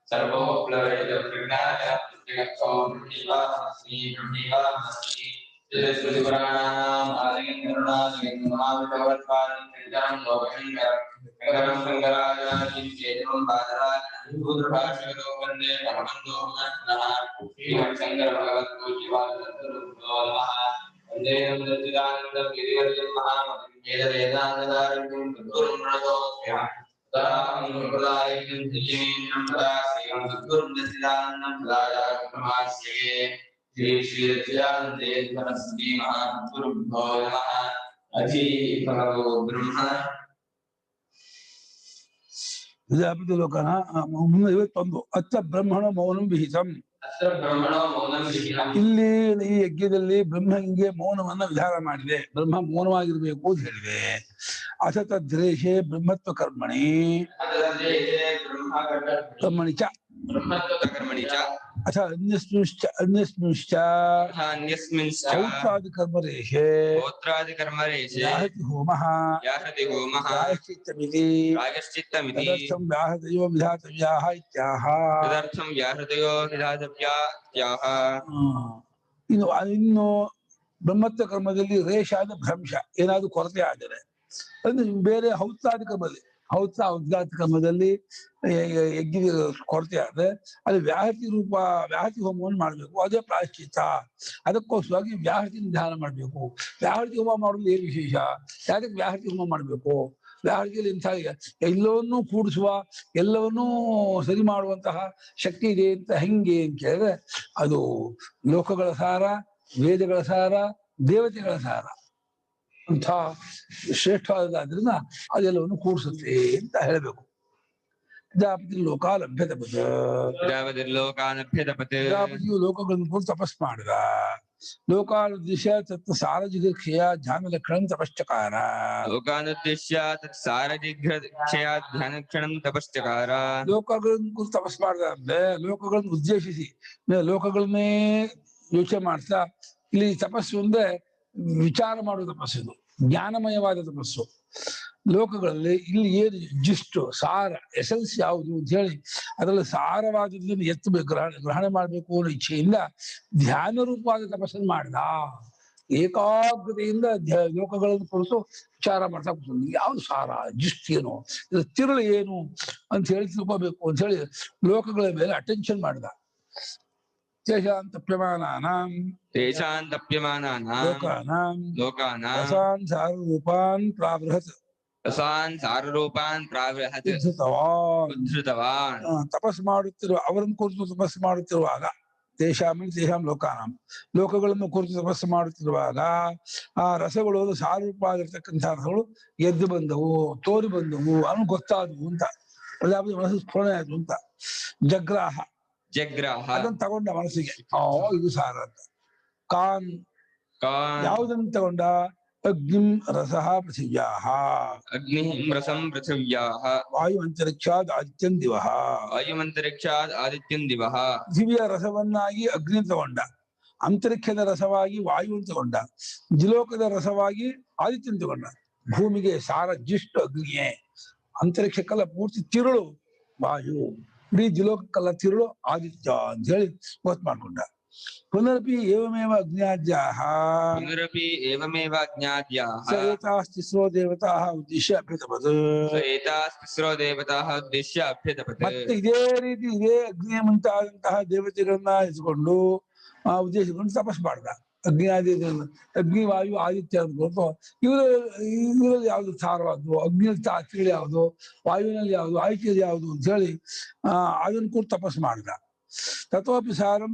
सर्वोपलवेद प्रज्ञाय प्रत्यक्षोऽब्रह्मीवास्मि ब्रह्मीवास्मि श्रुतिपुराणानाम् आदिं करुणादिं महाविभवत्पादं चिन्तनं लोकशङ्करं शङ्कराचार्यं चेतनं बादरायणं भूतभाष्यतो वन्दे भगवन्तो नमः श्रीमत्शङ्करभगवद्गुरुजीवानन्दरूपो नमः वन्दे सच्चिदानन्दं गिरिवर्यं महामहिं वेदवेदान्तदारण्यं गुरुं प्रणतोऽस्म्यहम् सदानन्दं सद्गुरुं दशिदानन्दं राजाक्रमास्ये श्री श्री दशिदानन्देश्वर श्री महागुरुभ्यो नमः अधि भगवो ब्रह्म ಪ್ರಜಾಪತಿ ಲೋಕನ 351 ಅತ್ತ ಬ್ರಹ್ಮಣ ಮೌನಂ ವಿಹಿತಂ. ಇಲ್ಲಿ ಈ ಯಜ್ಞದಲ್ಲಿ ಬ್ರಹ್ಮ ಹಿಂಗೆ ಮೌನವನ್ನ ವಿಧಾನ ಮಾಡಿದೆ. ಬ್ರಹ್ಮ ಮೌನವಾಗಿರ್ಬೇಕು ಅಂತ ಹೇಳಿದೆ. ಅಥ ತದ್ರೇಷೆ ಬ್ರಹ್ಮತ್ವ ಕರ್ಮಣಿ ಕರ್ಮಣಿ ಚ ಅಥ ಅನ್ಯಸ್ಮಿಂಶ್ಚ ಪೌತ್ರಾದಿ ಕರ್ಮರೇಷೆ ಯಾಹತಿ ಹೋಮಃ ಪ್ರಾಯಶ್ಚಿತ್ತಮಿತಿ ತದರ್ಥಂ ವ್ಯಾಹೃತಯೋ ವಿಧಾತವ್ಯಾಃ ಇತ್ಯಾಹ. ಇನ್ನು ಬ್ರಹ್ಮತ್ವ ಕರ್ಮದಲ್ಲಿ ರೇಷ ಅಂದ್ರೆ ಭ್ರಂಶ, ಏನಾದ್ರು ಕೊರತೆ ಆದರೆ ಅಂದ್ರೆ ಬೇರೆ ಹೌತ್ರಾದಿ ಕರ್ಮದಲ್ಲಿ ಹೌತ್ರಾದಿ ಕರ್ಮದಲ್ಲಿ ಯಜ್ಞ ಕೊರತೆ ಆದ್ರೆ ಅಲ್ಲಿ ವ್ಯಾಹತಿ ಹೋಮವನ್ನು ಮಾಡ್ಬೇಕು. ಅದೇ ಪ್ರಾಯಶ್ಚಿತ್ತ. ಅದಕ್ಕೋಸ್ಕರವಾಗಿ ವ್ಯಾಹತಿ ಧ್ಯಾನ ಮಾಡ್ಬೇಕು. ವ್ಯಾಹತಿ ಹೋಮ ಮಾಡೋದು ಏನು ವಿಶೇಷ? ಯಾಕೆ ವ್ಯಾಹತಿ ಹೋಮ ಮಾಡ್ಬೇಕು? ವ್ಯಾಹತಿಯಲ್ಲಿ ಇಂಥ ಎಲ್ಲವನ್ನೂ ಕೂಡಿಸುವ, ಎಲ್ಲವನ್ನೂ ಸರಿ ಮಾಡುವಂತಹ ಶಕ್ತಿ ಇದೆ ಅಂತ ಹೆಂಗೆ ಅಂತ ಕೇಳಿದ್ರೆ ಅದು ಲೋಕಗಳ ಸಾರ, ವೇದಗಳ ಸಾರ, ದೇವತೆಗಳ ಸಾರ ಅಂತ ಶ್ರೇಷ್ಠವಾದ್ರಿಂದ ಅದೆಲ್ಲವನ್ನು ಕೂಡಿಸುತ್ತೆ ಅಂತ ಹೇಳಬೇಕು. ಪ್ರಜಾಪತಿ ಪ್ರಜಾಪತಿಯು ಲೋಕಗಳನ್ನು ಕುರಿತು ತಪಸ್ ಮಾಡಿದ. ಲೋಕಾನುದ್ದೇಶ ತತ್ ಸಾರಜಿಗಕ್ಷಯ ಧ್ಯಾನ ಲಕ್ಷಣ ತಪಶ್ಚಕಾರ. ಲೋಕಗಳನ್ನು ಕುರಿತು ತಪಸ್ ಮಾಡಿದ ಅಂದ್ರೆ ಲೋಕಗಳನ್ನು ಉದ್ದೇಶಿಸಿ ಲೋಕಗಳನ್ನೇ ಯೋಚನೆ ಮಾಡ್ತಾ ಇಲ್ಲಿ ತಪಸ್ಸು ಅಂದ್ರೆ ವಿಚಾರ ಮಾಡುವ ತಪಸ್ಸು, ಇದು ಜ್ಞಾನಮಯವಾದ ತಪಸ್ಸು. ಲೋಕಗಳಲ್ಲಿ ಇಲ್ಲಿ ಏನು ಜಿಷ್ಟು ಸಾರ ಎಸೆನ್ಸ್ ಯಾವುದು ಅಂತ ಹೇಳಿ ಅದರಲ್ಲಿ ಸಾರವಾದದ್ದನ್ನು ಎತ್ತಬೇಕು, ಗ್ರಹಣ ಮಾಡಬೇಕು ಅನ್ನೋ ಇಚ್ಛೆಯಿಂದ ಧ್ಯಾನ ರೂಪವಾದ ತಪಸ್ಸನ್ನು ಮಾಡಿದ. ಏಕಾಗ್ರತೆಯಿಂದ ಲೋಕಗಳನ್ನು ಕುರಿತು ವಿಚಾರ ಮಾಡ್ತಾ ಕೂತ್ಕೊಂಡು ಯಾವ್ದು ಸಾರ, ಜಿಸ್ಟ್ ಏನು, ಇದ್ರ ತಿರುಳು ಏನು ಅಂತ ಹೇಳಿ ತಿಳ್ಕೋಬೇಕು ಅಂತ ಹೇಳಿ ಲೋಕಗಳ ಮೇಲೆ ಅಟೆನ್ಷನ್ ಮಾಡಿದ. ತೇಷಾಂ ತಪ್ಯಮಾನಾನಾಂ ಲೋಕಾನಾಂ ರಸಾನ್ ಸಾರರೂಪಾನ್ ಉದ್ಧೃತವಾನ್. ತಪಸ್ ಮಾಡುತ್ತಿರುವ ಅವರನ್ನು ಕುರಿತು ತಪಸ್ಸು ಮಾಡುತ್ತಿರುವಾಗ ತೇಷಾಂ ಲೋಕಾನಾಂ ಲೋಕಗಳನ್ನು ಕುರಿತು ತಪಸ್ಸು ಮಾಡುತ್ತಿರುವಾಗ ಆ ರಸಗಳು ಸಾರೂಪವಾಗಿರ್ತಕ್ಕಂಥ ರಸಗಳು ಎದ್ದು ಬಂದವು, ತೋರಿ ಬಂದವು, ಅವನು ಗೊತ್ತಾದವು ಅಂತ ಪ್ರಜಾಪತಿ ಮನಸ್ಸು ಸ್ಫುರಣೆ ಆಯ್ತು ಅಂತ. ಜಗ್ರಾಹ ಅದನ್ನು ತಗೊಂಡ ಮನಸ್ಸಿಗೆ, ಇದು ಸಾರ ಅಂತ. ಕಾನ್ ಯಾವುದನ್ನು ತಗೊಂಡ? ಅಗ್ನಿಂ ರಸಃ ಪೃಥಿವ್ಯಾಃ ವಾಯುವಂತರಿಕ್ಷಾದ್ ಆದಿತ್ಯಂ ದಿವಃ. ದಿವ್ಯ ರಸವನ್ನಾಗಿ ಅಗ್ನಿ ತಗೊಂಡ, ಅಂತರಿಕ್ಷದ ರಸವಾಗಿ ವಾಯುವನ್ನು ತಗೊಂಡ, ಜಿಲೋಕದ ರಸವಾಗಿ ಆದಿತ್ಯನ ತಗೊಂಡ. ಭೂಮಿಗೆ ಸಾರ ಜಿಷ್ಟು ಅಗ್ನಿಯೇ, ಅಂತರಿಕ್ಷಕ್ಕೆಲ್ಲ ಪೂರ್ತಿ ತಿರುಳು ವಾಯು, ಇಡೀ ಜಿಲೋಕಕ್ಕೆಲ್ಲ ತಿರುಳು ಆದಿತ್ಯ ಅಂತ ಹೇಳಿ ಗೊತ್ತು ಮಾಡ್ಕೊಂಡ. ಪುನರಪಿ ಏವಮೇವ ಅಜ್ಞಾದ್ಯಾಃ ಏತಾಸ್ತಿಸ್ರೋ ದೇವತಾಃ ಉದ್ದೇಶ್ಯ ಅಭ್ಯತಪತ್. ಮತ್ತೆ ಇದೇ ರೀತಿ ಇದೇ ಅಗ್ನಿಯ ಮುಂತಾದಂತಹ ದೇವತೆಗಳನ್ನ ಇಟ್ಕೊಂಡು ಉದ್ದೇಶಗಳನ್ನು ತಪಸ್ ಮಾಡ್ದ. ಅಗ್ನಿ ವಾಯು ಆದಿತ್ಯ ಅಂದ್ಕೊಂಡು ಇವರಲ್ಲಿ ಯಾವ್ದು ಸಾರವಾದ್ದು, ಅಗ್ನಿಯಲ್ಲಿ ತಿಳಿ ಯಾವುದು, ವಾಯುವಿನಲ್ಲಿ ಯಾವುದು, ಆದಿತ್ಯದಲ್ಲಿ ಯಾವುದು ಅಂತ ಹೇಳಿ ಅದನ್ನು ಕೂಡ ತಪಸ್ ಮಾಡ್ದ. ತಥೋಪಿ ಸಾರಂ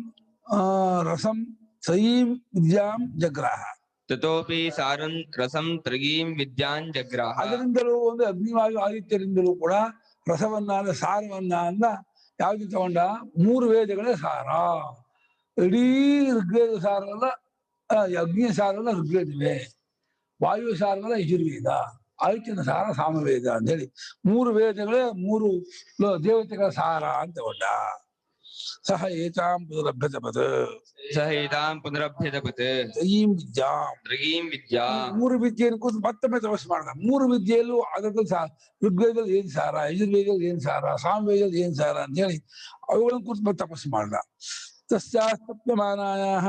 ರಸಂ ತ್ರಯೀಂ ವಿದ್ಯಾಂ ಜಗ್ರಾಹ. ಅದರಿಂದಲೂ ಒಂದು ಅಗ್ನಿವಾಯು ಆದಿತ್ಯರಿಂದಲೂ ಕೂಡ ರಸವನ್ನ ಸಾರವನ್ನ ಯಾವ್ದು ತಗೊಂಡ? 3 ವೇದಗಳೇ ಸಾರ. ಇಡೀ ಋಗ್ವೇದ ಸಾರವಲ್ಲ, ಅಗ್ನಿಯ ಸಾರವಲ್ಲ ಋಗ್ವೇದವೇ, ವಾಯು ಸಾರವಲ್ಲ ಯಜುರ್ವೇದ, ಆದಿತ್ಯನ ಸಾರ ಸಾಮವೇದ ಅಂತ ಹೇಳಿ 3 ವೇದಗಳೇ 3 ದೇವತೆಗಳ ಸಾರ ಅಂತ ತಗೊಂಡ. सह एतां पुनरभ्यतपत् सहितां पुनरभ्यतपत् त्रयीं विद्यां त्रयीं विद्यां ಮೂರು ವಿದ್ಯೆಯನ್ನು ಕೂತು ಮತ್ತೊಮ್ಮೆ ತಪಸ್ಸು ಮಾಡ್ದ. ಮೂರು ವಿದ್ಯೆಯಲ್ಲೂ ಅದಕ್ಕೆ ಋಗ್ವೇದದಲ್ಲಿ ಏನ್ ಸಾರ, ಯಜುರ್ವೇದದಲ್ಲಿ ಏನ್ ಸಾರ, ಸಾಮವೇದದಲ್ಲಿ ಏನ್ ಸಾರ ಅಂತ ಹೇಳಿ ಅವುಗಳನ್ನು ಕೂತು ಮತ್ತೆ ತಪಸ್ಸು ಮಾಡ್ದ. ತಸ್ಯಾಸ್ತಪ್ಯಮಾನಾಯಾಃ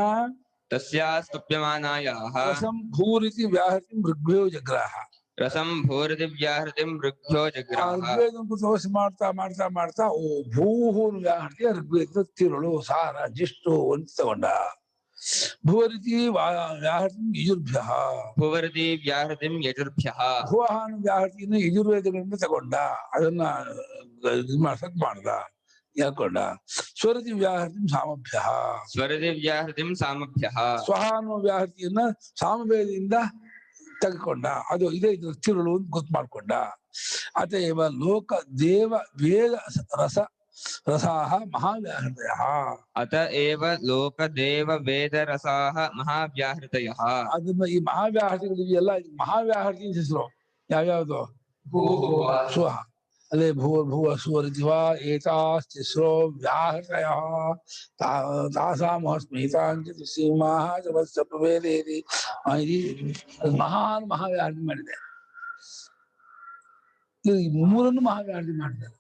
तस्यास्तप्यमानायाः ರಸಂ ಭೂರಿತಿ ವ್ಯಾಹೃತಿಂ ಋಗ್ವೇದೋ ಜಗ್ರಾಹ. रसं भूरिति व्याहृतिं ऋग्भ्यो ಆ जग्राह ಋಗ್ವೇದವನ್ನು ಕೂತು ತಪಸ್ಸು ಮಾಡ್ತಾ ಮಾಡ್ತಾ ಮಾಡ್ತಾ ಓ ಭೂಹು ವ್ಯಾಹೃತಿಯ ಋಗ್ವೇದ ತಿರುಳು ಸಾರ ಜಿಷ್ಟು ಅಂತ ತಗೊಂಡ. ಭುವರಿತಿ ವ್ಯಾಹೃತಿಂ ಯಜುರ್ಭ್ಯಃ. भुवर्ति व्याहृतिं यजुर्भ्यः ಭುವಹಾನು ವ್ಯಾಹೃತಿಯನ್ನು ಯಜುರ್ವೇದಗಳಿಂದ ತಗೊಂಡ. ಅದನ್ನ ಸತ್ ಮಾಡ್ದ, ಹೇಳ್ಕೊಂಡ. ಸ್ವರತಿ ವ್ಯಾಹೃತಿ ಸಾಮಭ್ಯ. स्वरति व्याहृतिं सामभ्यः ಸ್ವಹಾನು ವ್ಯಾಹೃತಿಯನ್ನ ಸಾಮವೇದದಿಂದ ತೆಗೆದುಕೊಂಡ. ಅದು ಇದೇ ಇದ್ರ ತಿರುಳು ಅಂತ ಗೊತ್ತು ಮಾಡ್ಕೊಂಡ. ಅತಏವ ಲೋಕ ದೇವ ವೇದ ರಸ ರಸಾಹ ಮಹಾವ್ಯಾಹೃತಯ. अत एव लोकदेव वेदरसाः महाव्याहृतयः ಅದನ್ನ ಈ ಮಹಾವ್ಯಾಹೃತಿಗಳಿದೆಯಲ್ಲ, ಮಹಾವ್ಯಾಹೃತಿ ಅಂತ ಹೆಸರು. ಯಾವ್ಯಾವ್ದು? ಸ್ವಹ ಅಲ್ಲೇ ಭೂರ್ಭುವ ಸ್ವರಿತಿ ವಾ ಏತಾಸ್ತಿಸ್ರೋ ವ್ಯಾಹೃತಯ ತಾಸಾಮಹಸ್ಮಿತಾಂಚಿತ ಸೀಮಾಹ ಜಪಸ್ಸ ಪ್ರವೇದೇತಿ. ಅದು ಮಹಾನ್ ಮಹಾವ್ಯಾಹೃತಿ ಮಾಡಿದೆ. ಇದು ಈ ಮೂರನ್ನು ಮಹಾವ್ಯಾಹೃತಿ ಮಾಡಿದ್ದಾರೆ.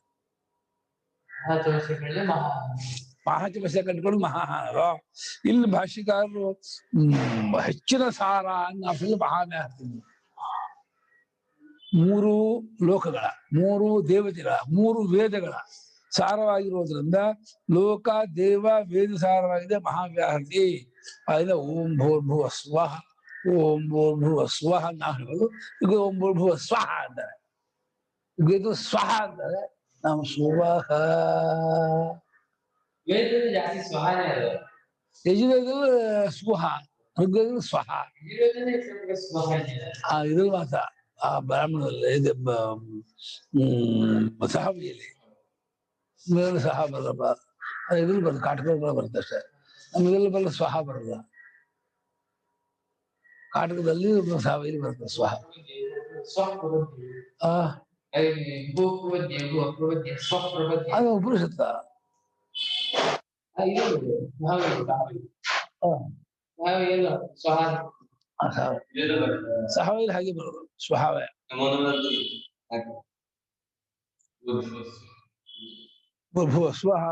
ಮಹಾಚಪಸ್ಯ ಕಂಡುಕೊಂಡು ಮಹಾಹಾರ. ಇಲ್ಲಿ ಭಾಷ್ಯಕಾರರು ಹೆಚ್ಚಿನ ಸಾರ ಅನ್ನೋ ಮಹಾವ್ಯಾಹೃತಿ. ಮೂರು ಲೋಕಗಳ, ಮೂರು ದೇವತೆಗಳ, ಮೂರು ವೇದಗಳ ಸಾರವಾಗಿರೋದ್ರಿಂದ ಲೋಕ ದೇವ ವೇದ ಸಾರವಾಗಿದೆ ಮಹಾವ್ಯಾಹೃತಿ. ಅದರಿಂದ ಓಂ ಭೂರ್ಭುವ ಸ್ವಹ, ಓಂ ಭೂರ್ಭುವ ಸ್ವಹ ನಾವು ಹೇಳೋದು. ಈಗ ಓಂ ಭೂರ್ಭುವ ಸ್ವಹ ಅಂತಾರೆ. ಈಗ ಇದು ಸ್ವಹ ಅಂತಾರೆ, ನಾವು ಸ್ವಹ. ಯಜುರ್ವೇದದಲ್ಲಿ ಸ್ವಹ, ಋಗ್ವೇದದಲ್ಲಿ ಸ್ವಹ. ಇದ್ರಲ್ಲಿ ಮಾತ್ರ ಆ ಬ್ರಾಹ್ಮಣದಲ್ಲಿ ಸಹವಿಯಲ್ಲಿ ಮೇಲೆ ಸಹ ಬರಲ್ಲ. ಇದ್ರಲ್ಲಿ ಬರ್ತದೆ, ಕಾಟಕದಲ್ಲಿ ಬರುತ್ತೆ ಅಷ್ಟೇ. ನಮ್ಗೆಲ್ಲ ಬರಲ್ಲ, ಸ್ವಹ ಬರಲ್ಲ. ಕಾಟಕದಲ್ಲಿ ಸಹವಿಯಲ್ಲಿ ಬರ್ತದೆ ಸ್ವಹ. ಅದು ಉಪನಿಷತ್ತ. ಸಹವಿಯಲ್ಲಿ ಹಾಗೆ ಬರೋದು ಸ್ವಭಾವ. ಭುವ ಸ್ವಹ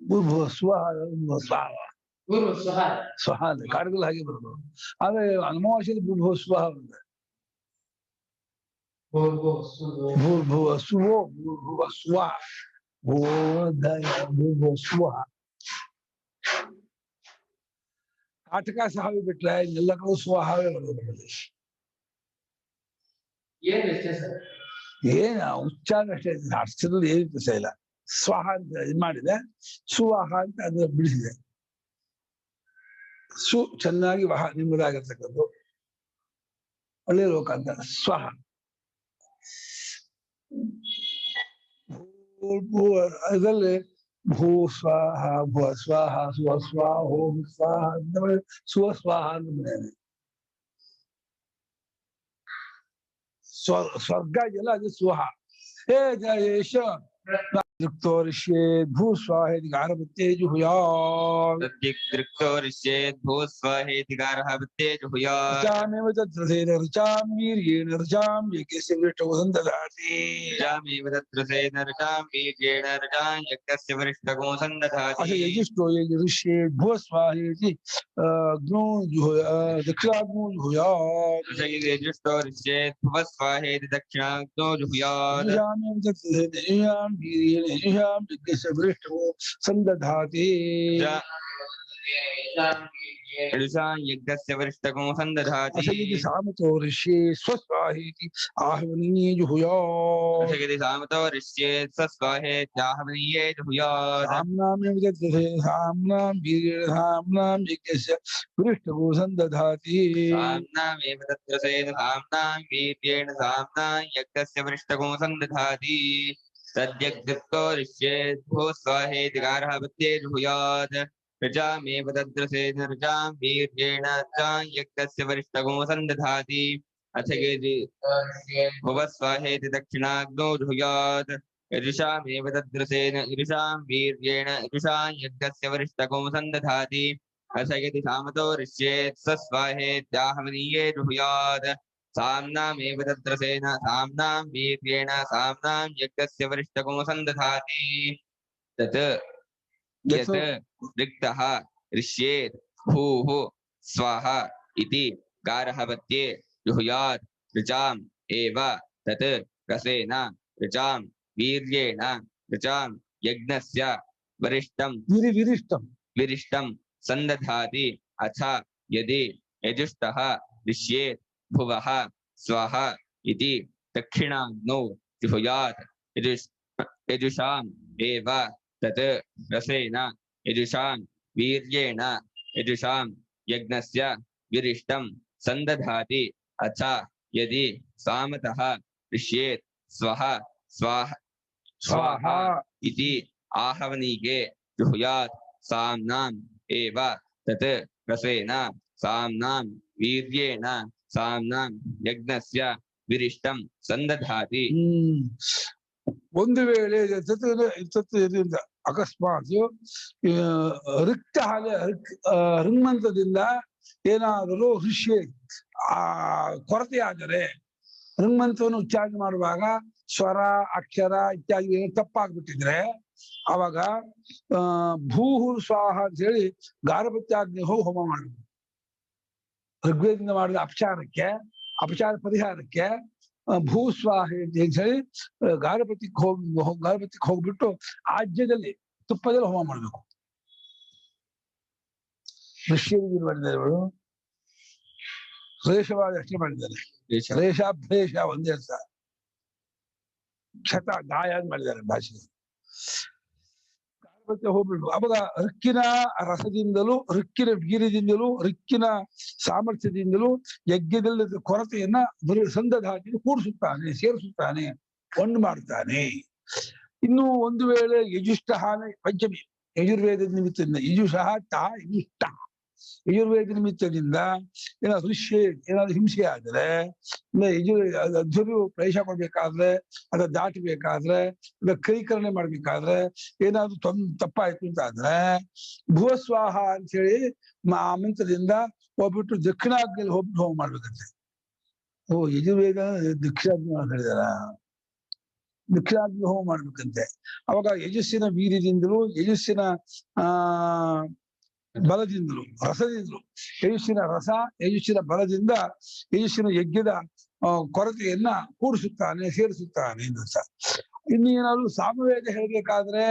ಭೂರ್ಭುವ ಸ್ವಹ ಸ್ವಹ ಅಂದ್ರೆ ಕಾಡುಗಳು ಹಾಗೆ ಬರೋದು. ಆದ್ರೆ ಅಮಾವಾಸ್ಯದಲ್ಲಿ ಭೂರ್ಭುವ ಸ್ವಹ ಅಂದ್ರೆ ಭೂರ್ಭುವ ಸ್ವೋ ಭೂರ್ಭುವ ಸ್ವ ಭೂರ್ಭುವ ಸ್ವಹ. ಕಾಟಕ ಸಹಾವಿ ಬಿಟ್ರೆ ಎಲ್ಲ ಕಡೆ ಸ್ವಹಾವೇ ಬರೋದು. ಏನ ಉಚ್ಚಾರ ಅಷ್ಟೇ, ಅರ್ಥದಲ್ಲಿ ಏನು ಕೆಲಸ ಇಲ್ಲ. ಸ್ವಹ ಅಂತ ಇದು ಮಾಡಿದೆ, ಸುವಾಹ ಅಂತ ಅದನ್ನ ಬಿಡಿಸಿದೆ. ಸು ಚೆನ್ನಾಗಿ ವಹ ನಿಮ್ಮದಾಗಿರ್ತಕ್ಕದ್ದು ಒಳ್ಳೆ ಲೋಕ ಅಂತ ಸ್ವಹ. ಅದರಲ್ಲಿ ಭೂ ಸ್ವಾಹ ಭುವ ಸ್ವಾಹ ಸುವ ಸ್ವಾಹ ಓಂ ಸ್ವಾಹ ಅಂತ ಸುವ ಸ್ವಾಹ ಅಂತ ಮನೆಯಲ್ಲಿ ಸ್ವರ್ಗ ಇದೆಯಲ್ಲ ಅದು ಸ್ವಹ. ಹೇ ಜಯೇಶ ದೃಕ್ತೋರಿಷ್ಯೇದ್ ಭೂ ಸ್ವಾಹೇತಿ ಗಾರಭತ್ತೇ ಜುಹುಯಾತ್. तद्दिग्दृक्तोरिष्येत् भूस्वाहेतिकारः वृत्तेजुहुयात् ऋचामेव तद्रसेन ऋचां वीर्येण ऋचां यज्ञस्य वृष्टौ सन्दधाति. ऋचामेव तद्रसेन ऋचां वीर्येण ऋचां यज्ञस्य वरिष्ठगो सन्दधाति. अथ यजिष्ठो यजिष्येत् भुव स्वाहेति अग्नौ जुहुयात् दक्षिणाग्नौ जुहुयात्. यजुष्टोरिष्येत् भुवस्वाहेति दक्षिणाग्नो जुहुयात्. ऋचामेव तद्रसेन ऋचां वीर्येण ऋचां यज्ञस्य वृष्टौ सन्दधाति. ऋचां यज्ञस्य वरिष्ठगो सन्दधाति. अथ यदि सामतो ऋष्ये स्वस्वाहेति आहवनीये जुहुयात्. यदि सामतो ऋष्येत् स्वस्वाहेत्याहवनीये जुहुयात्. साम्नामेव तद्रसेन साम्नां वीर्येण साम्नां यज्ञस्य वृष्टगो सन्दधाति. साम्नामेव तद्रसेन साम्नां वीर्येण साम्नां यज्ञस्य वरिष्ठगो सन्दधाति. तद्यग्दृक्तोरिष्येत् भूस्वाहेतिकारः वृत्ते जुहुयात्. ऋचामेव तद्रसेन ऋचां वीर्येण ऋचां यज्ञस्य वरिष्ठगो सन्दधाति. अथ यदि भुवस्वाहेति दक्षिणाग्नौ जुहुयात् यजुषामेव तद्रसेन यजुषां वीर्येण यजुषां यज्ञस्य वरिष्ठको सन्दधाति अथ यदि सामतो ऋष्येत् स स्वाहेत्याहवनीये जुहुयात् साम्नामेव तद्रसेन साम्नां वीर्येण साम्नां यज्ञस्य वरिष्ठको सन्दधाति तत् यत् रिक्तः ऋष्येत् भूः स्वः इति गार्हपत्ये जुहुयात् ऋचाम् एव तत् रसेन ऋचां वीर्येण ऋचां यज्ञस्य वरिष्ठं विरिष्टं सन्दधाति अथ यदि यजुष्टः ऋष्येत् भुवः स्वः इति दक्षिणाग्नौ जुहुयात् यजुषाम् एव तत् रसेन यजुषां वीर्येण यजुषां यज्ञस्य विरिष्टं सन्दधाति अथ यदि सामतः ऋष्येत् स्वः स्वाहा इति आहवनीये जुहुयात् साम्नाम् एव तत् रसेन साम्नां वीर्येण साम्नां यज्ञस्य विरिष्टं सन्दधाति ಒಂದು ವೇಳೆ ಇದರಿಂದ ಅಕಸ್ಮಾತ್ ರಿಕ್ತ ಋನ್ಮಂತದಿಂದ ಏನಾದರೂ ಋಷ್ಯ ಕೊರತೆಯಾದರೆ ಋನ್ಮಂತವನ್ನು ಉಚ್ಚಾರಣೆ ಮಾಡುವಾಗ ಸ್ವರ ಅಕ್ಷರ ಇತ್ಯಾದಿ ಏನು ತಪ್ಪಾಗ್ಬಿಟ್ಟಿದ್ರೆ ಅವಾಗ ಭೂಹು ಸ್ವಾಹ ಅಂತ ಹೇಳಿ ಗಾರ್ಹಪತ್ಯಾಗ್ನಿ ಹೋಮ ಮಾಡಬೇಕು. ಋಗ್ವೇದದಿಂದ ಮಾಡಿದ ಅಪಚಾರ ಪರಿಹಾರಕ್ಕೆ ಭೂಸ್ವಾಹ ಅಂತ ಹೇಳಿ ಗಾರ್ಹಪತ್ಯಕ್ಕೆ ಹೋಗ್ಬಿಟ್ಟು ಆಜ್ಯದಲ್ಲಿ ತುಪ್ಪದಲ್ಲಿ ಹೋಮ ಮಾಡ್ಬೇಕು. ಋಷ್ಯರಿಗೆ ಮಾಡಿದ್ದಾರೆ ಅವರು, ರೇಷವಾದ ಅಷ್ಟೇ ಮಾಡಿದ್ದಾರೆ. ರೇಷಾಭ್ರೇಷ ಒಂದೇ ಅರ್ಥ, ಕ್ಷತ ಗಾಯ ಅಂತ ಮಾಡಿದ್ದಾರೆ ಭಾಷೆ. ಗಾರ್ಹಪತ್ಯ ಹೋಗ್ಬಿಟ್ಟು ಅವಾಗ ಋಕ್ಕಿನ ರಸದಿಂದಲೂ ಋಕ್ಕಿನ ವೀರ್ಯದಿಂದಲೂ ಋಕ್ಕಿನ ಸಾಮರ್ಥ್ಯದಿಂದಲೂ ಯಜ್ಞದಲ್ಲಿ ಕೊರತೆಯನ್ನ ಸಂದಧಾತಿ ಕೂಡಿಸುತ್ತಾನೆ, ಸೇರಿಸುತ್ತಾನೆ, ಒಂದು ಮಾಡ್ತಾನೆ. ಇನ್ನು ಒಂದು ವೇಳೆ ಯಜುಷ್ಟಹಾನ ಪಂಚಮಿ ಯಜುರ್ವೇದ ನಿಮಿತ್ತದಿಂದ ಯಜುಷಃ ತಾ ಯಜುಷ್ಟ ಯಜುರ್ವೇದ ನಿಮಿತ್ತದಿಂದ ಏನಾದ್ರು ಋಷ್ಯ ಏನಾದ್ರು ಹಿಂಸೆ ಆದ್ರೆ ಅಧ್ವರು ಪ್ರವೇಶ ಕೊಡ್ಬೇಕಾದ್ರೆ ಅದ ದಾಟಬೇಕಾದ್ರೆ ಅದ ಕೈಕರಣೆ ಮಾಡ್ಬೇಕಾದ್ರೆ ಏನಾದ್ರು ತಪ್ಪಾಯ್ತು ಅಂತ ಆದ್ರೆ ಭುವಸ್ವಾಹ ಅಂತ ಹೇಳಿ ಆ ಮಂತ್ರದಿಂದ ಹೋಗ್ಬಿಟ್ಟು ದಕ್ಷಿಣಾಗ್ನಿಯಲ್ಲಿ ಹೋಗ್ಬಿಟ್ಟು ಹೋಮ ಮಾಡ್ಬೇಕಂತೆ. ಯಜುರ್ವೇದ ದಕ್ಷಿಣಾಗ್ನಿ ಹೇಳಿದಾರ, ದಕ್ಷಿಣಾಗ್ನಿ ಹೋಮ ಮಾಡ್ಬೇಕಂತೆ. ಅವಾಗ ಯಜಸ್ಸಿನ ವೀರ್ಯದಿಂದಲೂ ಯಜಸ್ಸಿನ ಬಲದಿಂದಲೂ ರಸದಿಂದಲೂ ಯಜಸ್ಸಿನ ರಸ ಯಜಸ್ಸಿನ ಬಲದಿಂದ ಯಜಸ್ಸಿನ ಯಜ್ಞದ ಕೊರತೆಯನ್ನ ಕೂಡಿಸುತ್ತಾನೆ, ಸೇರಿಸುತ್ತಾನೆ ಅಂತ. ಇನ್ನು ಏನಾದ್ರು ಸಾಮವೇದ ಹೇಳ್ಬೇಕಾದ್ರೆ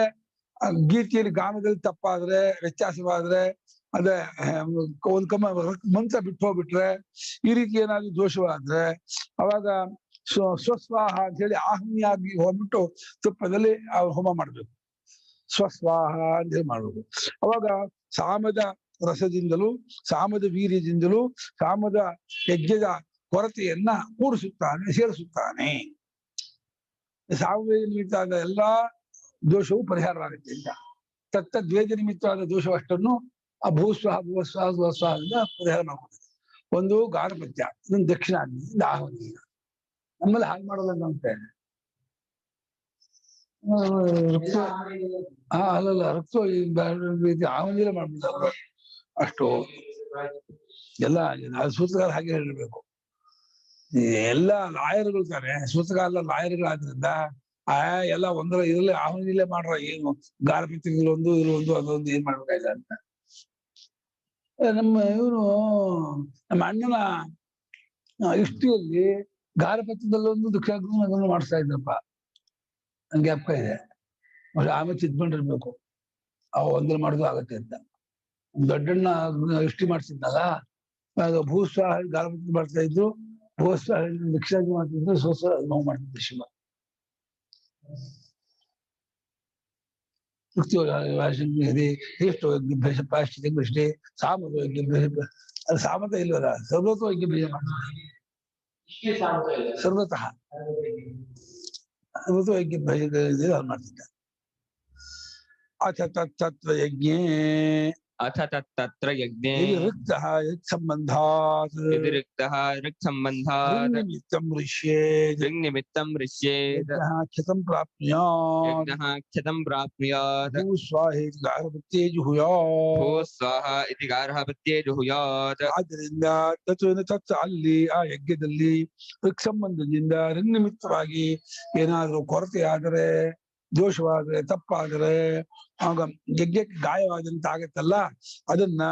ಗೀತೆಯಲ್ಲಿ ಗಾನದಲ್ಲಿ ತಪ್ಪಾದ್ರೆ ವ್ಯತ್ಯಾಸವಾದ್ರೆ ಅದೇ ಒಂದ್ ಮಂತ್ರ ಬಿಟ್ಟು ಹೋಗ್ಬಿಟ್ರೆ ಈ ರೀತಿ ಏನಾದ್ರು ದೋಷವಾದ್ರೆ ಅವಾಗ ಸ್ವಸ್ವಾಹ ಅಂತ ಹೇಳಿ ಆಹ್ನಿಯಾಗಿ ಹೋಗ್ಬಿಟ್ಟು ತುಪ್ಪದಲ್ಲಿ ಹೋಮ ಮಾಡ್ಬೇಕು. ಸ್ವಸ್ವಾಹ ಅಂತ ಹೇಳಿ ಮಾಡ್ಬೇಕು. ಅವಾಗ ಸಾಮದ ರಸದಿಂದಲೂ ಸಾಮದ ವೀರ್ಯದಿಂದಲೂ ಸಾಮದ ಯಜ್ಞದ ಕೊರತೆಯನ್ನ ಕೂಡಿಸುತ್ತಾನೆ, ಸೇರಿಸುತ್ತಾನೆ. ಸಾಮವೇದ ನಿಮಿತ್ತವಾದ ಎಲ್ಲಾ ದೋಷವು ಪರಿಹಾರವಾಗುತ್ತೆ ಅಂತ. ತತ್ತದ್ವೇದ ನಿಮಿತ್ತವಾದ ದೋಷವಷ್ಟನ್ನು ಆ ಭೂಸ್ವಾಹ ಭುವಸ್ವಾಹದಿಂದ ಪರಿಹಾರ ಮಾಡ್ಕೊಳ್ತದೆ. ಒಂದು ಗಾರ್ಹಪತ್ಯ, ಇನ್ನೊಂದು ದಕ್ಷಿಣಾಗ್ನಿ, ಆಹ್ವನಿ. ನಮ್ಮಲ್ಲಿ ಹಾಗೆ ಮಾಡೋದಲ್ಲ ಅಂತೆ. ಅಲ್ಲಲ್ಲ ರಕ್ತ ಆಹ್ವಾನಿಯಲ್ಲೇ ಮಾಡ್ಬಿಡ್ತಾರೆ ಅಷ್ಟು ಎಲ್ಲ. ಸೂತ್ರಗಾರ ಹಾಗೆ ಹೇಳಿರ್ಬೇಕು. ಎಲ್ಲ ಲಾಯರ್ಗಳು ತಾನೆ, ಸೂತ್ರಗಾರ ಲಾಯರ್ಗಳಾದ್ರಿಂದ ಎಲ್ಲ ಒಂದರ ಇದ್ರಲ್ಲಿ ಆಹ್ವಾನಿಯಲ್ಲೇ ಮಾಡ್ರ ಏನು ಗಾರ್ಹಪತ್ಯ ಇಲ್ಲೊಂದು ಅದೊಂದು ಏನ್ ಮಾಡ್ಬೇಕಾಯ್ತ ಅಂತ. ನಮ್ಮ ನಮ್ಮ ಅಣ್ಣನ ಇಷ್ಟಿಯಲ್ಲಿ ಗಾರ್ಹಪತ್ಯದಲ್ಲೊಂದು ದಕ್ಷಿಣಾಗ್ನಿ ಮಾಡಿಸ್ತಾ ಇದ್ರಪ್ಪ, ನನ್ಗೆ ಅಪ್ಪ ಇದೆ. ಆಮೇಲೆ ಚಿತ್ಕೊಂಡಿರ್ಬೇಕು ಅವ ಒಂದ್ರ ಮಾಡುದು ಆಗತ್ತೆ ಅಂತ. ದೊಡ್ಡಣ್ಣ ಇಷ್ಟಿ ಮಾಡ್ತಿದ್ನಲ್ಲ, ಭೂಸ್ವಾಹ ಗಾರ್ಹಪತ್ಯ ಮಾಡ್ತಾ ಇದ್ರು, ಭೂಸ್ವಾಹ ದಕ್ಷಿಣಾಗ್ನಿ ಮಾಡ್ತಿದ್ರು, ಸ್ವಸ್ವ ನೋವು ಮಾಡ್ತಿದ್ರು ಶಿವ. ಎಷ್ಟು ಪಾಶ್ಚಿತ್ಯ ದೃಷ್ಟಿ ಸಾಮದ ಅದು ಸಾಮತ ಇಲ್ವಲ್ಲ, ಸರ್ವತ್ವ ಯಜ್ಞ ಮಾಡ್ತಾರೆ ಸರ್ವತಃ ಸರ್ವತ್ವ ಯಜ್ಞ ಮಾಡ್ತಿದ್ದ. ಅಥ ತತ್ವ ಯಜ್ಞೇ अथ तत्र यज्ञे यदि रिक्तः यत्सम्बन्धात् यदि रिक्तः ऋक्सम्बन्धात् ऋन्निमित्तं ऋष्येत् ऋङ्निमित्तं ऋष्येत् यज्ञः क्षतं प्राप्नुयात् यज्ञः क्षतं प्राप्नुयात् भूस्वाहेति गारवत्ये जुहुयात् भूः स्वाहा इति गार्हपत्ये जुहुयात् ಆದ್ದರಿಂದ ತತ್ವ ಅಲ್ಲಿ ಆ ಯಜ್ಞದಲ್ಲಿ ಋಕ್ ಸಂಬಂಧದಿಂದ ಋನ್ನಿಮಿತ್ತವಾಗಿ ಏನಾದರೂ ಕೊರತೆ ಆದರೆ ದೋಷವಾದರೆ ತಪ್ಪಾದರೆ ಆಗ ಯಜ್ಞಕ್ಕೆ ಗಾಯವಾದಂತ ಆಗತ್ತಲ್ಲ ಅದನ್ನ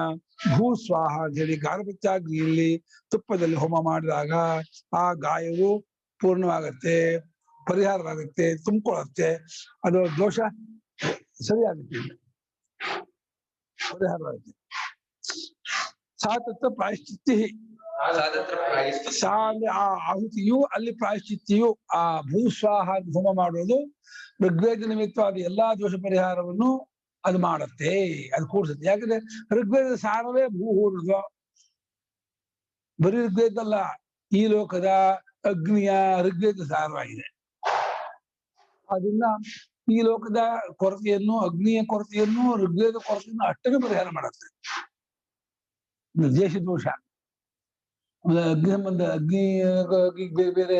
ಭೂಸ್ವಾಹ ಅಂತ ಹೇಳಿ ಗಾರ್ಭತ್ಯಾಗ್ನಿಯಲ್ಲಿ ತುಪ್ಪದಲ್ಲಿ ಹೋಮ ಮಾಡಿದಾಗ ಆ ಗಾಯವು ಪೂರ್ಣವಾಗತ್ತೆ, ಪರಿಹಾರವಾಗುತ್ತೆ, ತುಂಬಿಕೊಳ್ಳುತ್ತೆ, ಅದು ದೋಷ ಸರಿಯಾಗುತ್ತೆ, ಪರಿಹಾರವಾಗುತ್ತೆ. ಸಾ ತತ್ರ ಪ್ರಾಯಶ್ಚಿತ್ತಿ, ಸಾ ಅಂದ್ರೆ ಆ ಆಹುತಿಯು ಅಲ್ಲಿ ಪ್ರಾಯಶ್ಚಿತ್ತಿಯು ಆ ಭೂಸ್ವಾಹ ಹೋಮ ಮಾಡೋದು ಋಗ್ವೇದ ನಿಮಿತ್ತವಾದ ಎಲ್ಲಾ ದೋಷ ಪರಿಹಾರವನ್ನು ಅದು ಮಾಡುತ್ತೆ, ಅದು ಕೂಡಿಸುತ್ತೆ. ಯಾಕಂದ್ರೆ ಋಗ್ವೇದ ಸಾರವೇ ಭೂಹೂರ್ಧ್ವ, ಬರೀ ಋಗ್ವೇದಲ್ಲ, ಈ ಲೋಕದ ಅಗ್ನಿಯ ಋಗ್ವೇದ ಸಾರವಾಗಿದೆ. ಅದನ್ನ ಈ ಲೋಕದ ಕೊರತೆಯನ್ನು, ಅಗ್ನಿಯ ಕೊರತೆಯನ್ನು, ಋಗ್ವೇದ ಕೊರತೆಯನ್ನು ಅಷ್ಟನ್ನು ಪರಿಹಾರ ಮಾಡುತ್ತೆ. ದೇಶ ದೋಷ, ಅಗ್ನಿ ಸಂಬಂಧ, ಅಗ್ನಿ ಬೇರೆ ಬೇರೆ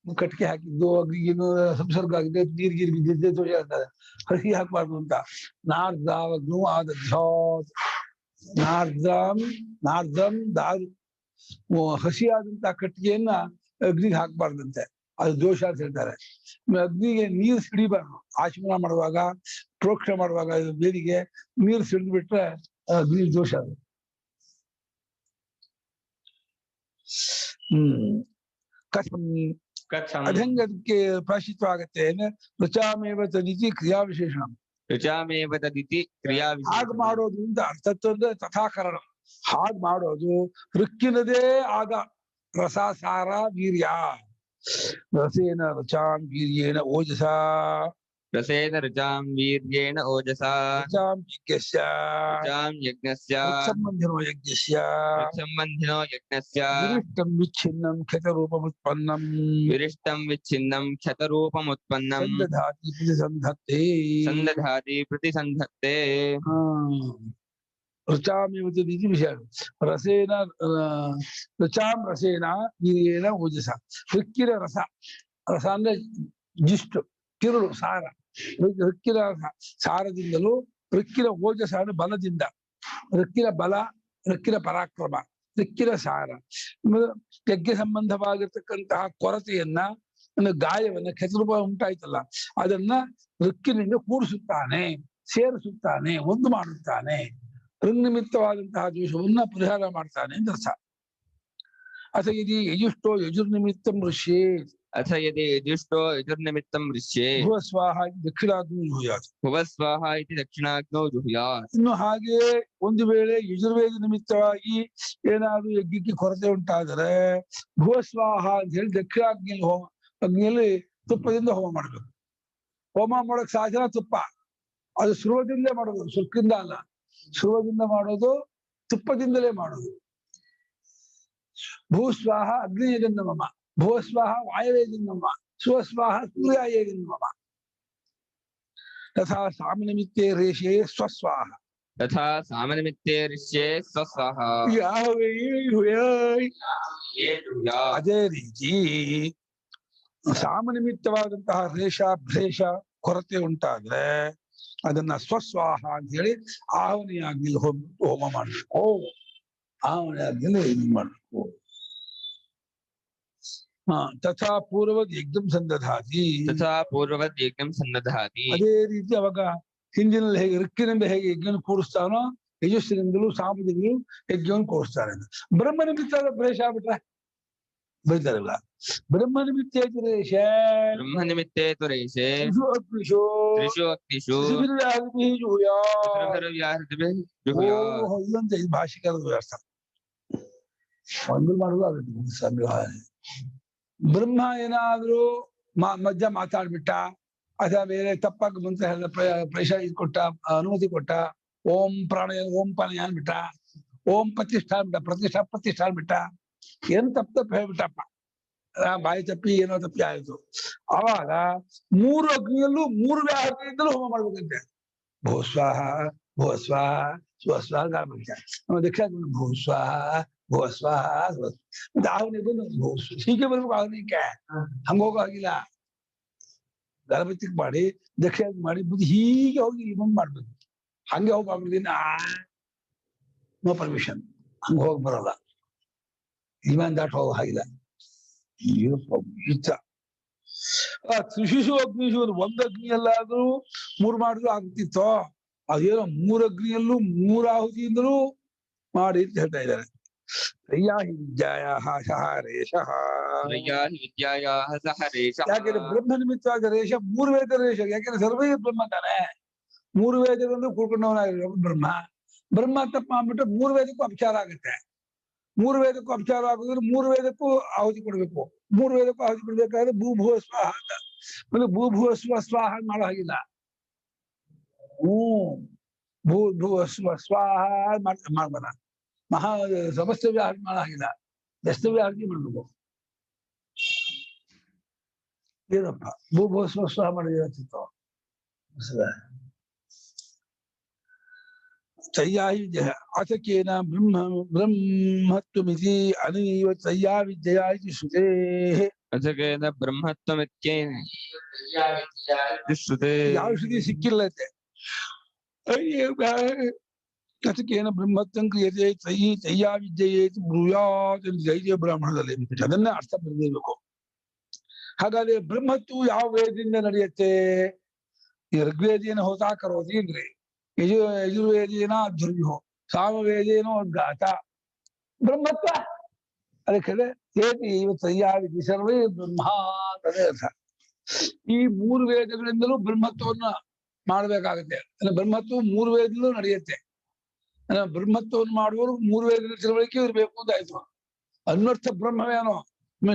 ಕಟ್ಟಿಗೆ ಹಾಕಿದ್ದು, ಅಗ್ನಿಗೇನು ಸಂಸರ್ಗ ಆಗಿದೆ, ನೀರ್ಗೀರ್ ಬಿದ್ದಿದ್ದೆ ದೋಷ ಆಗ್ತದೆ, ಹಸಿ ಹಾಕ್ಬಾರ್ದು ಅಂತ. ನಾರ್ದಾವಗ್ನು ಆದಧ್ಯಾತ್, ನಾರ್ದಂ ದಾರು, ಹಸಿಯಾದಂತ ಕಟ್ಟಿಗೆಯನ್ನ ಅಗ್ನಿಗೆ ಹಾಕ್ಬಾರ್ದಂತೆ, ಅದು ದೋಷ ಅಂತ ಹೇಳ್ತಾರೆ. ಅಗ್ನಿಗೆ ನೀರು ಸಿಡಿಬಾರ್ದು, ಆಚಮನ ಮಾಡುವಾಗ, ಪ್ರೋಕ್ಷಣೆ ಮಾಡುವಾಗ ಬೇರಿಗೆ ನೀರು ಸಿಡಿದು ಬಿಟ್ರೆ ಅಗ್ನಿ ದೋಷ ಅದು. ಅದಂಗ ಅದಕ್ಕೆ ಪ್ರಾಯಶ್ಚಿತ್ವ ಆಗತ್ತೆ. ಋಚಾಮೇವ ತದಿತಿ ಕ್ರಿಯಾ ವಿಶೇಷಣ, ಋಚಾಮೇವ ತದಿತಿ ಕ್ರಿಯಾ ಹಾಗೆ ಮಾಡೋದ್ರಿಂದ ಅರ್ಥತ್ವ ತಥಾಕರಣ, ಹಾಗೆ ಮಾಡೋದು ಋಕ್ಕಿನದೇ ಆದ ರಸಾಸಾರ ವೀರ್ಯ, ರಸೇನ ಋಚಾಂ ವೀರ್ಯೇಣ ಓಜಸ, ರಸೇನ ಋಚಾಂ ವೀರ್ಯೇಣ ಓಜಸಾ, ಋಚಾಂ ಯಜ್ಞಸ್ಯ, ಋಚಾಂ ಯಜ್ಞಸ್ಯ, ಸಂಬಂಧಿನೋ ಯಜ್ಞಸ್ಯ, ಸಂಬಂಧಿನೋ ಯಜ್ಞಸ್ಯ, ವಿರಿಷ್ಟಂ ವಿಚ್ಛಿನ್ನಂ ಕ್ಷತರೂಪಮುತ್ಪನ್ನಂ, ವಿರಿಷ್ಟಂ ವಿಚ್ಛಿನ್ನಂ ಕ್ಷತರೂಪಮುತ್ಪನ್ನಂ, ಸಂದಧಾತಿ ಪ್ರತಿಸಂಧತ್ತೆ, ಸಂದಧಾತಿ ಪ್ರತಿಸಂಧತ್ತೆ. ಋಚಾಮೇವ ತದಿತಿ ವಿಷಯ. ರಸೇನ ಋಚಾಂ ರಸೇನ ವೀರ್ಯೇಣ ಓಜಸ, ಋಕ್ಕಿನ ರಸ, ರಸ ಅಂದ್ರೆ ಜಿಷ್ಟು, ಕಿರುಳು, ಸಾರ, ಋಕ್ಕಿನ ಸಾರದಿಂದಲೂ, ಋಕ್ಕಿನ ಓಜಸ ಅಂದ್ರೆ ಬಲದಿಂದ, ಋಕ್ಕಿನ ಬಲ, ಋಕ್ಕಿನ ಪರಾಕ್ರಮ, ಋಕ್ಕಿನ ಸಾರ, ಯಜ್ಞ ಸಂಬಂಧವಾಗಿರ್ತಕ್ಕಂತಹ ಕೊರತೆಯನ್ನ, ಗಾಯವನ್ನ, ಕೆಸರುಪ ಉಂಟಾಯ್ತಲ್ಲ ಅದನ್ನ ಋಕ್ಕಿನಿಂದ ಕೂಡಿಸುತ್ತಾನೆ, ಸೇರಿಸುತ್ತಾನೆ, ಒಂದು ಮಾಡುತ್ತಾನೆ, ಋನ್ನಿಮಿತ್ತವಾದಂತಹ ದೋಷವನ್ನ ಪರಿಹಾರ ಮಾಡ್ತಾನೆ ಅಂತ ಅರ್ಥ. ಅಥ ಯದಿ ಯಜುಷ್ಟೋ ಯಜುರ್ನಿಮಿತ್ತಂ ಋಷ್ಯೇ, ಅಥ ಯದಿ ಯಜುಷ್ಟೋ ಯಜುರ್ನಿಮಿತ್ತಂ ಋಷ್ಯೇ, ಭುವಸ್ವಾಹ ದಕ್ಷಿಣಾಗ್ನೋ ಜುಹುಯಾತ್, ಭುವಸ್ವಾಹ ಇತಿ ದಕ್ಷಿಣಾಗ್ನೋ ಜುಹುಯಾತ್. ಇನ್ನು ಹಾಗೆ ಒಂದು ವೇಳೆ ಯಜುರ್ವೇದ ನಿಮಿತ್ತವಾಗಿ ಏನಾದ್ರೂ ಯಜ್ಞಕ್ಕೆ ಕೊರತೆ ಉಂಟಾದರೆ ಭುವಸ್ವಾಹ ಅಂತ ಹೇಳಿ ದಕ್ಷಿಣಾಗ್ನಿಯಲ್ಲಿ ಹೋಮ, ಅಗ್ನಿಯಲ್ಲಿ ತುಪ್ಪದಿಂದ ಹೋಮ ಮಾಡ್ಬೇಕು. ಹೋಮ ಮಾಡೋಕ್ ಸಾಧನ ತುಪ್ಪ, ಅದು ಸುರುವದಿಂದಲೇ ಮಾಡೋದು, ಸುರ್ಕಿಂದ ಅಲ್ಲ, ಸುರುವದಿಂದ ಮಾಡೋದು, ತುಪ್ಪದಿಂದಲೇ ಮಾಡೋದು. ಭೂಸ್ವಾಹ ಅಗ್ನಿಯೇಜನ್ನಮ, ಭುವಸ್ವಾಹ ವಾಯವೇಜನ್ನಮ, ಸ್ವಸ್ವಾಹ ಸೂರ್ಯಾಯೇಜನ್ನಮ. ತಥಾ ಸಾಮನಿಮಿತ್ತೇ ರೇಷೇ ಸ್ವಸ್ವಾಹ, ತಥಾ ಸಾಮನಿಮಿತ್ತೇ ಋಷ್ಯೇ ಸ್ವಸ್ವಾಹ. ಅದೇ ರೀತಿ ಸಾಮನಿಮಿತ್ತವಾದಂತಹ ರೇಷ ಭ್ರೇಷ ಕೊರತೆ ಉಂಟಾದ್ರೆ ಅದನ್ನ ಸ್ವಸ್ವಾಹ ಅಂತ ಹೇಳಿ ಆಹವನಿಯಾಗ್ಲಿ ಹೋಮ ಮಾಡ್ಬೇಕು, ಆಹವನಿಯಾಗ್ಲಿ ಇದು ಮಾಡ್ಬೇಕು. ತಥಾ ಪೂರ್ವದ್ ಯಜ್ಞಂ ಸಂದಧಾತಿ, ತಥಾ ಪೂರ್ವವದ್ ಯಜ್ಞಂ ಸಂದಧಾತಿ. ಅದೇ ರೀತಿ ಅವಾಗ ಹಿಂದಿನಲ್ಲಿ ಹೇಗೆ ಋಕ್ಕಿನಿಂದ ಹೇಗೆ ಯಜ್ಞವನ್ನು ಕೂಡಿಸ್ತಾನೋ ಯಜಸ್ಸಿನಿಂದಲೂ ಸಾಮದಿಂದಲೂ ಯಜ್ಞವನ್ನು ಕೂಡಿಸ್ತಾನೆ. ಬ್ರಹ್ಮನಿಮಿತ್ತ ಭ್ರೇಷ ಆಗ್ಬಿಟ್ರೆ ಬೈತಾರಲ್ಲ, ಬ್ರಹ್ಮನಿಮಿತ್ತೇತು ರೇಷ, ಬ್ರಹ್ಮನಿಮಿತ್ತೇತು ರೇಷೇ, ಅಗ್ನಿಷು ತ್ರಿಷು ಅಗ್ನಿಷು ಇಲ್ಲಂತ ಇದು ಭಾಷಿಕರದ ಅರ್ಥ, ಒಂದು ಮಾಡೋದು ಆಗುತ್ತೆ. ಬ್ರಹ್ಮ ಏನಾದ್ರೂ ಮಧ್ಯ ಮಾತಾಡ್ಬಿಟ್ಟ ಅಥವಾ ಬೇರೆ ತಪ್ಪಾಗಿ ಮುಂದೆ ಪ್ರವೇಶ ಇದು ಕೊಟ್ಟ, ಅನುಮತಿ ಕೊಟ್ಟ, ಓಂ ಪ್ರಾಣಾಯ ಓಂ ಪಾನಯ ಅನ್ಬಿಟ್ಟ, ಓಂ ಪ್ರತಿಷ್ಠಾ ಅನ್ಬಿಟ್ಟ, ಪ್ರತಿಷ್ಠಾ ಅನ್ಬಿಟ್ಟ, ಏನು ತಪ್ಪು ಹೇಳ್ಬಿಟ್ಟಪ್ಪ, ಬಾಯಿ ತಪ್ಪಿ ಏನೋ ತಪ್ಪಿ ಆಯ್ತು. ಅವಾಗ ಮೂರು ಅಗ್ನಿಯಲ್ಲೂ ಮೂರು ವ್ಯಾಹೃತಿಯಿಂದಲೂ ಹೋಮ ಮಾಡ್ಬೇಕಂತೆ. ಭೂಸ್ವಾಹ ಭೂಸ್ವಾಹ ಸ್ವಸ್ವಾಹ ಗಾರ್ಭಂಶ ದಕ್ಷಿಣ ಭೂಸ್ವಾಹ ಭೂಸ್ವಾಹ ಮತ್ತೆ ಆವನಿಗೆ ಬಂದು ಹೀಗೆ ಬರ್ಬೇಕು ಆವನಿಗೆ ಹಂಗೋಗಿಲ್ಲ ಗಣಪತಿಗೆ ಮಾಡಿ ದಕ್ಷಿಣ ಮಾಡಿ ಬುದ್ಧಿ ಹೀಗೆ ಹೋಗಿ ಇನ್ನೊಂದು ಮಾಡ್ಬೇಕು ಹಂಗೆ ಹೋಗ್ಬಿಟ್ಟಿನ ನೋ ಪರ್ಮಿಷನ್ ಹಂಗ ಹೋಗಿ ಬರೋಲ್ಲ ಇವಾನ್ ದಾಟ್ ಹೋಗೋ ಹಾಗಿಲ್ಲ ಇಷ್ಟ ತ್ರಿಶಿಶು ಅಗ್ನಿಶು ಒಂದ್ ಅಗ್ನಿಯಲ್ಲಾದ್ರೂ ಮೂರ್ ಮಾಡಿದ್ರು ಆಗ್ತಿತ್ತೋ ಅದೇನೋ ಮೂರ್ ಅಗ್ನಿಯಲ್ಲೂ ಮೂರ್ ಆಹುತಿಯಿಂದಲೂ ಮಾಡಿ ಅಂತ ಹೇಳ್ತಾ ಇದ್ದಾರೆ ತ್ರಯ್ಯಾಹಿ ವಿದ್ಯಾಯಾಹ ಸಹ ರೇಷಃ ತ್ರಯ್ಯಾ ಹಿ ವಿದ್ಯಾಯಾಹ ಸಹ ರೇಷಃ. ಯಾಕೆಂದ್ರೆ ಬ್ರಹ್ಮ ನಿಮಿತ್ತವಾದ ರೇಷ ಮೂರು ವೇದ ರೇಷ ಯಾಕೆಂದ್ರೆ ಸರ್ವೇ ಬ್ರಹ್ಮ ತಾನೆ ಮೂರು ವೇದಗಳನ್ನು ಕೂಡ್ಕೊಂಡವನಾಗಿರೋ ಬ್ರಹ್ಮ ತಪ್ಪ ಮಾಡ್ಬಿಟ್ರೆ ಮೂರು ವೇದಕ್ಕೂ ಅಪಚಾರ ಆಗುತ್ತೆ ಮೂರು ವೇದಕ್ಕೂ ಅಪಚಾರ ಆಗೋದ್ರೆ ಮೂರು ವೇದಕ್ಕೂ ಆಹುತಿ ಕೊಡ್ಬೇಕು ಮೂರು ವೇದಕ್ಕೂ ಆಹುತಿ ಕೊಡ್ಬೇಕಾದ್ರೆ ಭೂಭುವ ಸ್ವಾಹ ಅಂತ ಮತ್ತೆ ಭೂಭುವ ಸ್ವಾಹ ಮಾಡೋ ಹಾಗಿಲ್ಲ ಭೂಭುವ ಸ್ವಾಹ ಮಾಡ್ಬೇಡ ಮಹಾ ಸಮಸ್ತವ್ಯ ಆರತಿ ಮಾಡೋ ಹಾಗಿಲ್ಲ ದಸ್ತವ್ಯ ಆರತಿ ಮಾಡ್ಬೇಕು ಏನಪ್ಪ ಭೂಭುವ ಸ್ವಾಹ ಮಾಡಿತ್ತು ತ್ರಯ್ಯಾಹಿ ವಿದ್ಯೆಯ ಆತಕೇನ ಬ್ರಹ್ಮತ್ವಮಿತಿ ಅನೈವ ತ್ರಯ್ಯಾ ವಿದ್ಯೆಯ ಇತಿ ಶ್ರುತೇಃ ಅಸಕೇನ ಬ್ರಹ್ಮತ್ವಮಿತ್ಯೇನ ಶ್ರುತೇ. ಯಾವ ಶ್ರುತಿ ಸಿಕ್ಕಿಲ್ಲತೆ ಆತಕೇನ ಬ್ರಹ್ಮತ್ವಂ ಕ್ರಿಯತೆ ತ್ರಯ್ಯಾ ವಿದ್ಯೆಯೇ ಇತಿ ಬ್ರೂಯಾತ್ ಎಂದು ಜೈಜಯ ಬ್ರಾಹ್ಮಣದಲ್ಲಿ ಅದನ್ನೇ ಅರ್ಥ ಬರೆದಿರಬೇಕು ಹಾಗಾದ್ರೆ ಬ್ರಹ್ಮತ್ವ ಯಾವ ವೇದದಿಂದ ನಡೆಯುತ್ತೆ ಋಗ್ವೇದೇನ ಹೋತಾ ಕರೋತಿ ಅಂದ್ರೆ ಯಜುರ್ವೇದೇನ ಧ್ರುವ್ಯೋ ಸಾಮವೇದೇನೋ ಗಾತ ಬ್ರಹ್ಮತ್ವ ಅದಕ್ಕೆ ಏತಿ ತ್ರಯ್ಯಾವಿಧಿ ಸರ್ವೇ ಬ್ರಹ್ಮ ಅಂತದೇ ಅರ್ಥ ಈ ಮೂರು ವೇದಗಳಿಂದಲೂ ಬ್ರಹ್ಮತ್ವವನ್ನ ಮಾಡ್ಬೇಕಾಗತ್ತೆ ಅಂದ್ರೆ ಬ್ರಹ್ಮತ್ವ ಮೂರು ವೇದದಲ್ಲೂ ನಡೆಯುತ್ತೆ ಅಂದ್ರೆ ಬ್ರಹ್ಮತ್ವವನ್ನು ಮಾಡುವವರು ಮೂರು ವೇದದ ತಿಳುವಳಿಕೆ ಇರಬೇಕು ಅಂತ ಆಯ್ತು ಅನ್ವರ್ಥ ಬ್ರಹ್ಮವೇನೋ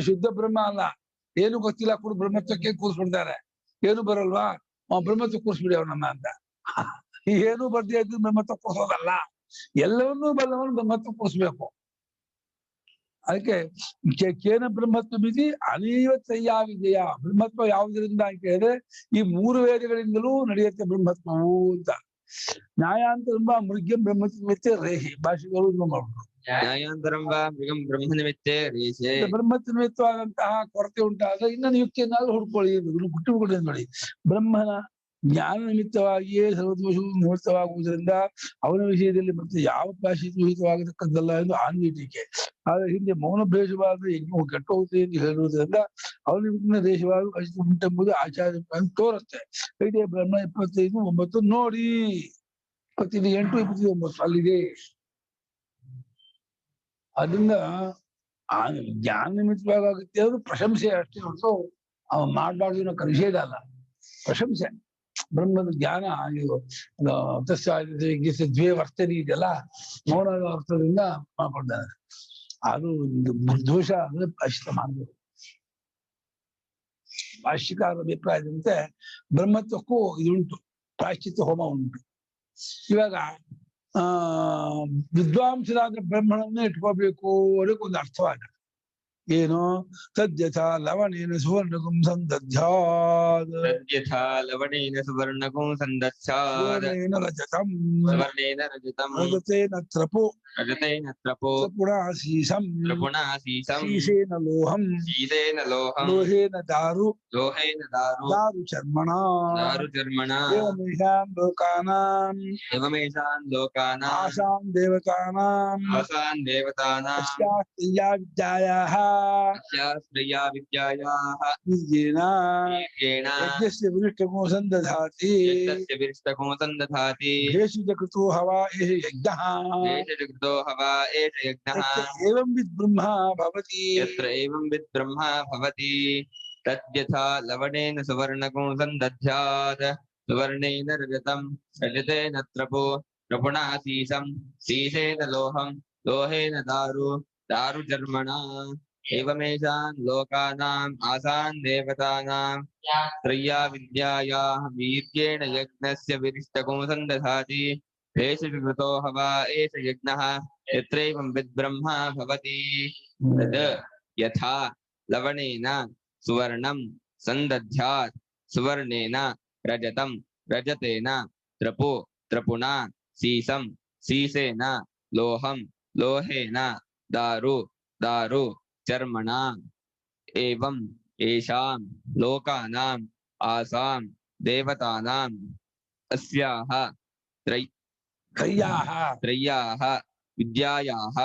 ಶುದ್ಧ ಬ್ರಹ್ಮ ಅಲ್ಲ ಏನು ಗೊತ್ತಿಲ್ಲ ಕೂಡ ಬ್ರಹ್ಮತ್ವಕ್ಕೆ ಕೂರಿಸ್ಬಿಡ್ತಾರೆ ಏನು ಬರಲ್ವಾ ಬ್ರಹ್ಮತ್ವ ಕೂರಿಸ್ಬಿಡಿ ಅವನನ್ನ ಅಂತ ಏನು ಬರ್ದೇ ಇದ್ದು ಬ್ರಹ್ಮತ್ವ ಕೂರಿಸೋದಲ್ಲ ಎಲ್ಲವನ್ನೂ ಬಲ್ಲವನು ಬ್ರಹ್ಮತ್ವ ಕೂರಿಸ್ಬೇಕು ಅದಕ್ಕೆ ಕೇನ ಬ್ರಹ್ಮತ್ವ ಮಿತಿ ಅನೈವ ತ್ರಯ್ಯಾ ವಿದ್ಯೆಯ ಬ್ರಹ್ಮತ್ವ ಯಾವುದರಿಂದ ಅಂತ ಹೇಳಿದ್ರೆ ಈ ಮೂರು ವೇದಗಳಿಂದಲೂ ನಡೆಯುತ್ತೆ ಬ್ರಹ್ಮತ್ವವು ಅಂತ ನ್ಯಾಯಾಂತರ ಮೃಗ್ಯಂ ಬ್ರಹ್ಮತ್ವ ಮಿತಿ ರೇಹಿ ಭಾಷೆಗಳು ಮಾಡ್ಬಿಟ್ರು ನ್ಯಾಯಾಂತರಂ ವಾ ಮೃಗಂ ಬ್ರಹ್ಮ ನಿಮಿತ್ತೇ ರೇಷೇ. ಬ್ರಹ್ಮತ್ವ ನಿಮಿತ್ತವಾದಂತಹ ಕೊರತೆ ಉಂಟಾದ್ರೆ ಇನ್ನೊಂದು ಯುಕ್ತಿಯನ್ನಾದ್ರೂ ಹುಡ್ಕೊಳ್ಳಿ ಹುಟ್ಟುಬಿಡಿ ನೋಡಿ ಬ್ರಹ್ಮನ ಜ್ಞಾನ ನಿಮಿತ್ತವಾಗಿಯೇ ಸರ್ವದೋಷವು ನಿವೃತ್ತವಾಗುವುದರಿಂದ ಅವನ ವಿಷಯದಲ್ಲಿ ಮತ್ತೆ ಯಾವ ಭಾಷೆ ವಿಹಿತವಾಗತಕ್ಕದ್ದಲ್ಲ ಎಂದು ಆನ್ವೀಟಿಕೆ ಆದ್ರೆ ಹಿಂದೆ ಮೌನಭೇಷವಾದ ಯಜ್ಞವು ಕೆಟ್ಟ ಹೋಗುತ್ತೆ ಎಂದು ಹೇಳುವುದರಿಂದ ಅವನ ದೇಶವಾದ ಅಜಿತ ಉಂಟೆಂಬುದು ಆಚಾರ್ಯ ತೋರುತ್ತೆ ಐದೇ ಬ್ರಹ್ಮ 25:9 ನೋಡಿ 25:8-29 ಅಲ್ಲಿದೆ ಅದರಿಂದ ಆ ಜ್ಞಾನ ನಿಮಿತ್ತವಾಗುತ್ತೆ ಅದು ಪ್ರಶಂಸೆ ಅಷ್ಟೇ ಹೊರತು ಅವ ಮಾಡಬಾರ್ದು ಅನ್ನೋ ನಿಷೇಧ ಅಲ್ಲ ಪ್ರಶಂಸೆ ಬ್ರಹ್ಮದ ಜ್ಞಾನ ದ್ವೇ ವರ್ತನೆ ಇದೆಯಲ್ಲ ಮೌನ ಅರ್ಥದಿಂದ ಮಾಡ್ಕೊಳ್ತಾರೆ ಅದು ದೋಷ ಅಂದ್ರೆ ಪ್ರಾಯಶ್ಚಿತ್ತ ಮಾಡಬೇಕು ಭಾಷ್ಯಕಾರರ ಅಭಿಪ್ರಾಯದಂತೆ ಬ್ರಹ್ಮತ್ವಕ್ಕೂ ಇದುಂಟು ಪ್ರಾಯಶ್ಚಿತ್ತ ಹೋಮ ಉಂಟು ಇವಾಗ ವಿದ್ವಾಂಸರಾದ ಬ್ರಹ್ಮಣನ್ನೇ ಇಟ್ಕೋಬೇಕು ಅದಕ್ಕೆ ಒಂದು ಅರ್ಥವಾದ ಏನು ತದ್ಯಥಾ ಲವಣೇನ ಸುವರ್ಣಕಂ ಸಂದಧ್ಯಾತ್ ತದ್ಯಥಾ ಲವಣೇನ ಸುವರ್ಣಕಂ ಸಂದಧ್ಯಾತ್ ಸುವರ್ಣೇನ ರಜತಂ ಸುವರ್ಣೇನ ರಜತಂ ರಜತೇನ ತ್ರಪು ರಜತೇನ ತ್ರಪೋ ತ್ರಿಪುಣಾಸೀಸಂ ತ್ರಿಪುಣಾಸೀಸಂ ಶೀಶೇನ ಲೋಹಂ ಶೀಲೇನ ಲೋಹಂ ಲೋಹೇನ ದಾರು ಲೋಹೇನ ದಾರು ದಾರು ಚರ್ಮಣಾ ದಾರು ಚರ್ಮಣಾ ಏವಮೇಷಾಂ ಲೋಕಾನಾಂ ಏವಮೇಷಾನ್ ಲೋಕಾನಾಂ ಆಸಾಂ ದೇವತಾನಾಂ ಆಸಾನ್ ದೇವತಾನಾಂ ಅಸ್ಯಾಸ್ತ್ರಿಯಾ ವಿದ್ಯಾಯಾಃ ಅಸ್ಯಾಸ್ತ್ರಿಯಾ ವಿದ್ಯಾಯಾಃ ವಿದ್ಯೇನ ವೀರ್ಯೇಣ ಯಜ್ಞಸ್ಯ ವಿನಿಷ್ಟಮೋ ಸಂದಧಾತಿ ಯಜ್ಞಸ್ಯ ವಿರಿಷ್ಟಕೋ ಸಂದಧಾತಿ ಭೇಷಜ ಕೃತೋ ಹವಾ ಏಷ ಯಜ್ಞಃ ಏಷ ಹವಾ ಏಷ ಯಜ್ಞಃ ಯತ್ರ ಏವಂ ವಿದ್ ಬ್ರಹ್ಮ ಭವತಿ ಯತ್ರ ಏವಂ ವಿದ್ ಬ್ರಹ್ಮ ಭವತಿ ತದ್ಯಥಾ ಲವಣೇನ ಸುವರ್ಣಕಂ ಸಂದಧ್ಯಾತ್ ಸುವರ್ಣೇನ ರಜತಂ ರಜತೇನ ತ್ರಪೋ ತ್ರಪುಣಾಸೀಸಂ ಸೀಸೇನ ಲೋಹಂ ಲೋಹೇನ ದಾರು ದಾರು ಚರ್ಮಣಾ ಏವಮೇಷಾನ್ ಲೋಕಾನಾಂ ಆಸಾನ್ ದೇವತಾನಾಂ ತ್ರಯ್ಯಾ ವಿದ್ಯಾಯಾಃ ವೀರ್ಯೇಣ ಯಜ್ಞಸ್ಯ ವಿರಿಷ್ಟಕೋ ಸಂದಧಾತಿ ಭೇಷಜ ಕೃತೋ ಹವಾ ಏಷ ಯಜ್ಞಃ ಯತ್ರೈವಂ ವಿದ್ ಬ್ರಹ್ಮ ಭವತಿ ತದ್ ಯಥಾ ಲವಣೇನ ಸುವರ್ಣಂ ಸಂದಧ್ಯಾತ್ ಸುವರ್ಣೇನ ರಜತಂ ರಜತೇನ ತ್ರಪೋ ತ್ರಪುಣಾ ಸೀಸಂ सीसेन लोहं लोहेन दारु दारु चर्मणा एवं येषां लोकानाम् आसां देवतानाम् अस्याः त्रय्याः त्रय्याः विद्यायाः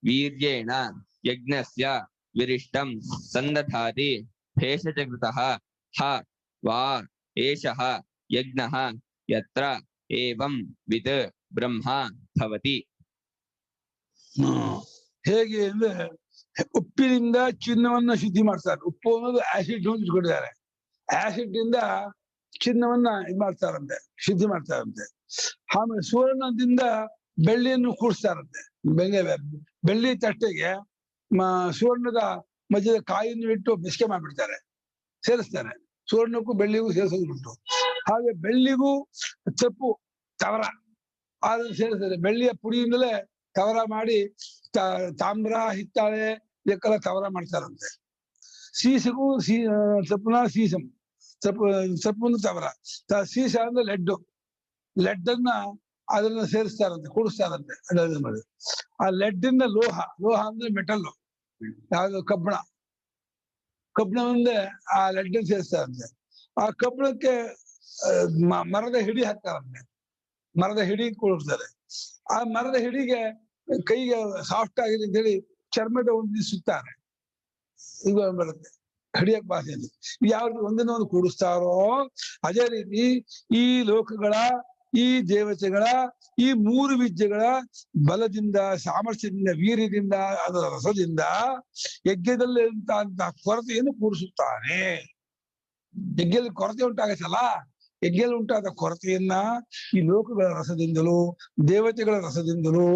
वीर्येण यज्ञस्य विरिष्टं सन्दधाति भेषजकृतः ह वा एषः यज्ञः यत्र एवं वित् ब्रह्म भवति. ಹೇಗೆ ಅಂದ್ರೆ ಉಪ್ಪಿನಿಂದ ಚಿನ್ನವನ್ನ ಶುದ್ಧಿ ಮಾಡ್ತಾರೆ. ಉಪ್ಪು ಅನ್ನೋದು ಆಸಿಡ್ ಅಂತ ಇಟ್ಕೊಂಡಿದ್ದಾರೆ. ಆಸಿಡ್ ಇಂದ ಚಿನ್ನವನ್ನ ಇದು ಮಾಡ್ತಾರಂತೆ, ಶುದ್ಧಿ ಮಾಡ್ತಾರಂತೆ. ಆಮೇಲೆ ಸುವರ್ಣದಿಂದ ಬೆಳ್ಳಿಯನ್ನು ಕೂಡಿಸ್ತಾರಂತೆ. ಬೆಳ್ಳಿ ತಟ್ಟೆಗೆ ಸುವರ್ಣದ ಮಧ್ಯದ ಕಾಯನ್ನು ಇಟ್ಟು ಬೆಸ್ಕೆ ಮಾಡ್ಬಿಡ್ತಾರೆ, ಸೇರಿಸ್ತಾರೆ. ಸುವರ್ಣಕ್ಕೂ ಬೆಳ್ಳಿಗೂ ಸೇರಿಸೋದು ಉಂಟು. ಹಾಗೆ ಬೆಳ್ಳಿಗೂ ಚಪ್ಪು ತವರ ಅದನ್ನು ಸೇರಿಸ್ತಾರೆ. ಬೆಳ್ಳಿಯ ಪುಡಿಯಿಂದಲೇ ತವರ ಮಾಡಿ ತಾಮ್ರ ಹಿತ್ತಾಳೆ ಇದಕ್ಕೆಲ್ಲ ತವರ ಮಾಡ್ತಾರಂತೆ. ಸೀಸಗೂ ಚಪ್ಪುನ ಸೀಸಂ ಚಪ್ಪುನ ತವರ ಸೀಸ ಅಂದ್ರೆ ಲೆಡ್ಡನ್ನ ಅದನ್ನ ಸೇರಿಸ್ತಾರಂತೆ, ಕೂಡಿಸ್ತಾರಂತೆ. ಮಾಡಿ ಆ ಲೆಡ್ಡಿಂದ ಲೋಹ ಅಂದ್ರೆ ಮೆಟಲ್, ಯಾವ್ದು ಕಬ್ಬಣದಿಂದ ಆ ಲೆಡ್ಡನ್ನು ಸೇರಿಸ್ತಾರಂತೆ. ಆ ಕಬ್ಬಣಕ್ಕೆ ಮರದ ಹಿಡಿ ಹಾಕ್ತಾರಂತೆ, ಮರದ ಹಿಡಿ ಕೂಡಿಸ್ತಾರೆ. ಆ ಮರದ ಹಿಡಿಗೆ ಕೈಗೆ ಸಾಫ್ಟ್ ಆಗಿದೆ ಅಂತ ಹೇಳಿ ಚರ್ಮದ ಒಂದು ಸುತ್ತಾರೆ, ಈಗ ಬರುತ್ತೆ ಹಿಡಿಯಕ್ ಭಾಷೆಯಲ್ಲಿ. ಯಾವ ರೀತಿ ಒಂದನ್ನ ಒಂದು ಕೂಡಿಸ್ತಾರೋ ಅದೇ ರೀತಿ ಈ ಲೋಕಗಳ, ಈ ದೇವತೆಗಳ, ಈ ಮೂರು ವಿದ್ಯೆಗಳ ಬಲದಿಂದ, ಸಾಮರ್ಥ್ಯದಿಂದ, ವೀರ್ಯದಿಂದ, ಅದರ ರಸದಿಂದ ಯಜ್ಞದಲ್ಲಿ ಅಂತ ಕೊರತೆಯನ್ನು ಕೂಡಿಸುತ್ತಾನೆ. ಯಜ್ಞದಲ್ಲಿ ಕೊರತೆ ಉಂಟಾಗತ್ತಲ್ಲ, ಯಜ್ಞದಲ್ಲಿ ಉಂಟಾದ ಕೊರತೆಯನ್ನ ಈ ಲೋಕಗಳ ರಸದಿಂದಲೂ, ದೇವತೆಗಳ ರಸದಿಂದಲೂ,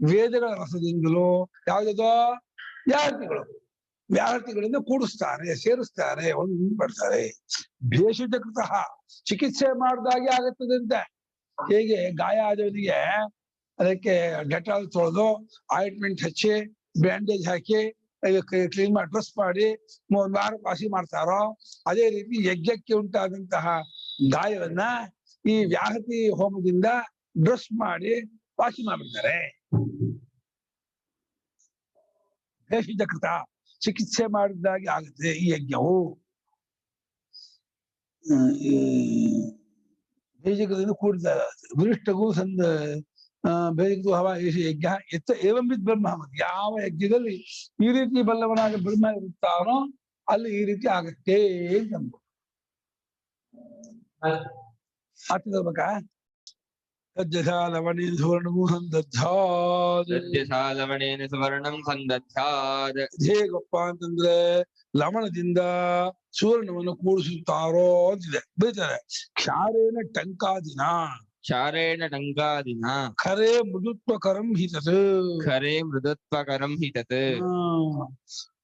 ವೇದಗಳ ರಸದಿಂದಲೂ, ಯಾವುದೋ ವ್ಯಾಹೃತಿಗಳಿಂದ ಕೂಡಿಸ್ತಾರೆ, ಸೇರಿಸ್ತಾರೆ, ಒಂದು ಮಾಡ್ತಾರೆ. ಭೇಷಜಕೃತ ಚಿಕಿತ್ಸೆ ಮಾಡಿದಾಗೆ ಆಗುತ್ತದಂತೆ. ಹೇಗೆ ಗಾಯ ಆದವನಿಗೆ ಅದಕ್ಕೆ ಡೆಟಾಲ್ ತೊಳೆದು ಆಯಿಂಟ್ಮೆಂಟ್ ಹಚ್ಚಿ ಬ್ಯಾಂಡೇಜ್ ಹಾಕಿ ಕ್ಲೀನ್ ಮಾಡಿ ಡ್ರೆಸ್ ಮಾಡಿ 3 ವಾರ ವಾಸಿ ಮಾಡ್ತಾರೋ, ಅದೇ ರೀತಿ ಯಜ್ಞಕ್ಕೆ ಉಂಟಾದಂತಹ ಗಾಯವನ್ನ ಈ ವ್ಯಾಹತಿ ಹೋಮದಿಂದ ಡ್ರೆಸ್ ಮಾಡಿ ವಾಸಿ ಮಾಡ್ಬಿಡ್ತಾರೆ. ಭೇಷಜಕೃತ ಚಿಕಿತ್ಸೆ ಮಾಡಿದಾಗೆ ಆಗುತ್ತೆ ಈ ಯಜ್ಞವು. ಭೇಷಜಕೃತದಿಂದ ಕೂಡಿದ ವಿರಿಷ್ಟಗೂ ಭೇಷಜಕೃತ ಹವ ಯಜ್ಞ ಎತ್ತ ಏವಂಬಿದ್ ಬ್ರಹ್ಮ. ಯಾವ ಯಜ್ಞದಲ್ಲಿ ಈ ರೀತಿ ಬಲ್ಲವನಾದ ಬ್ರಹ್ಮ ಇರುತ್ತಾನೋ ಅಲ್ಲಿ ಈ ರೀತಿ ಆಗತ್ತೆ ಅಂತ ಆಗ್ಬೇಕಾ. ಸಜ್ಜಸಾ ಲವಣೇನ ಸುವರ್ಣಮೂ ಸಂದಧ್ಯಾತ್. ಸಜ್ಜಸಾ ಲವಣೇನ ಸುವರ್ಣಂ ಸಂದಧ್ಯಾತ್. ಹೇಗಪ್ಪ ಅಂತಂದ್ರೆ ಲವಣದಿಂದ ಸುವರ್ಣವನ್ನು ಕೂಡಿಸುತ್ತಾರೋ ಅಂತಿದೆ, ಬರೀತಾರೆ. ಕ್ಷಾರೇಣ ಟಂಕಾದಿನ, ಕ್ಷಾರೇಣ ಟಂಕಾದಿನ ಖರೇ ಮೃದುತ್ವಕರಂ ಹಿತತ್. ಖರೇ ಮೃದುತ್ವಕರಂ ಹಿತತ್.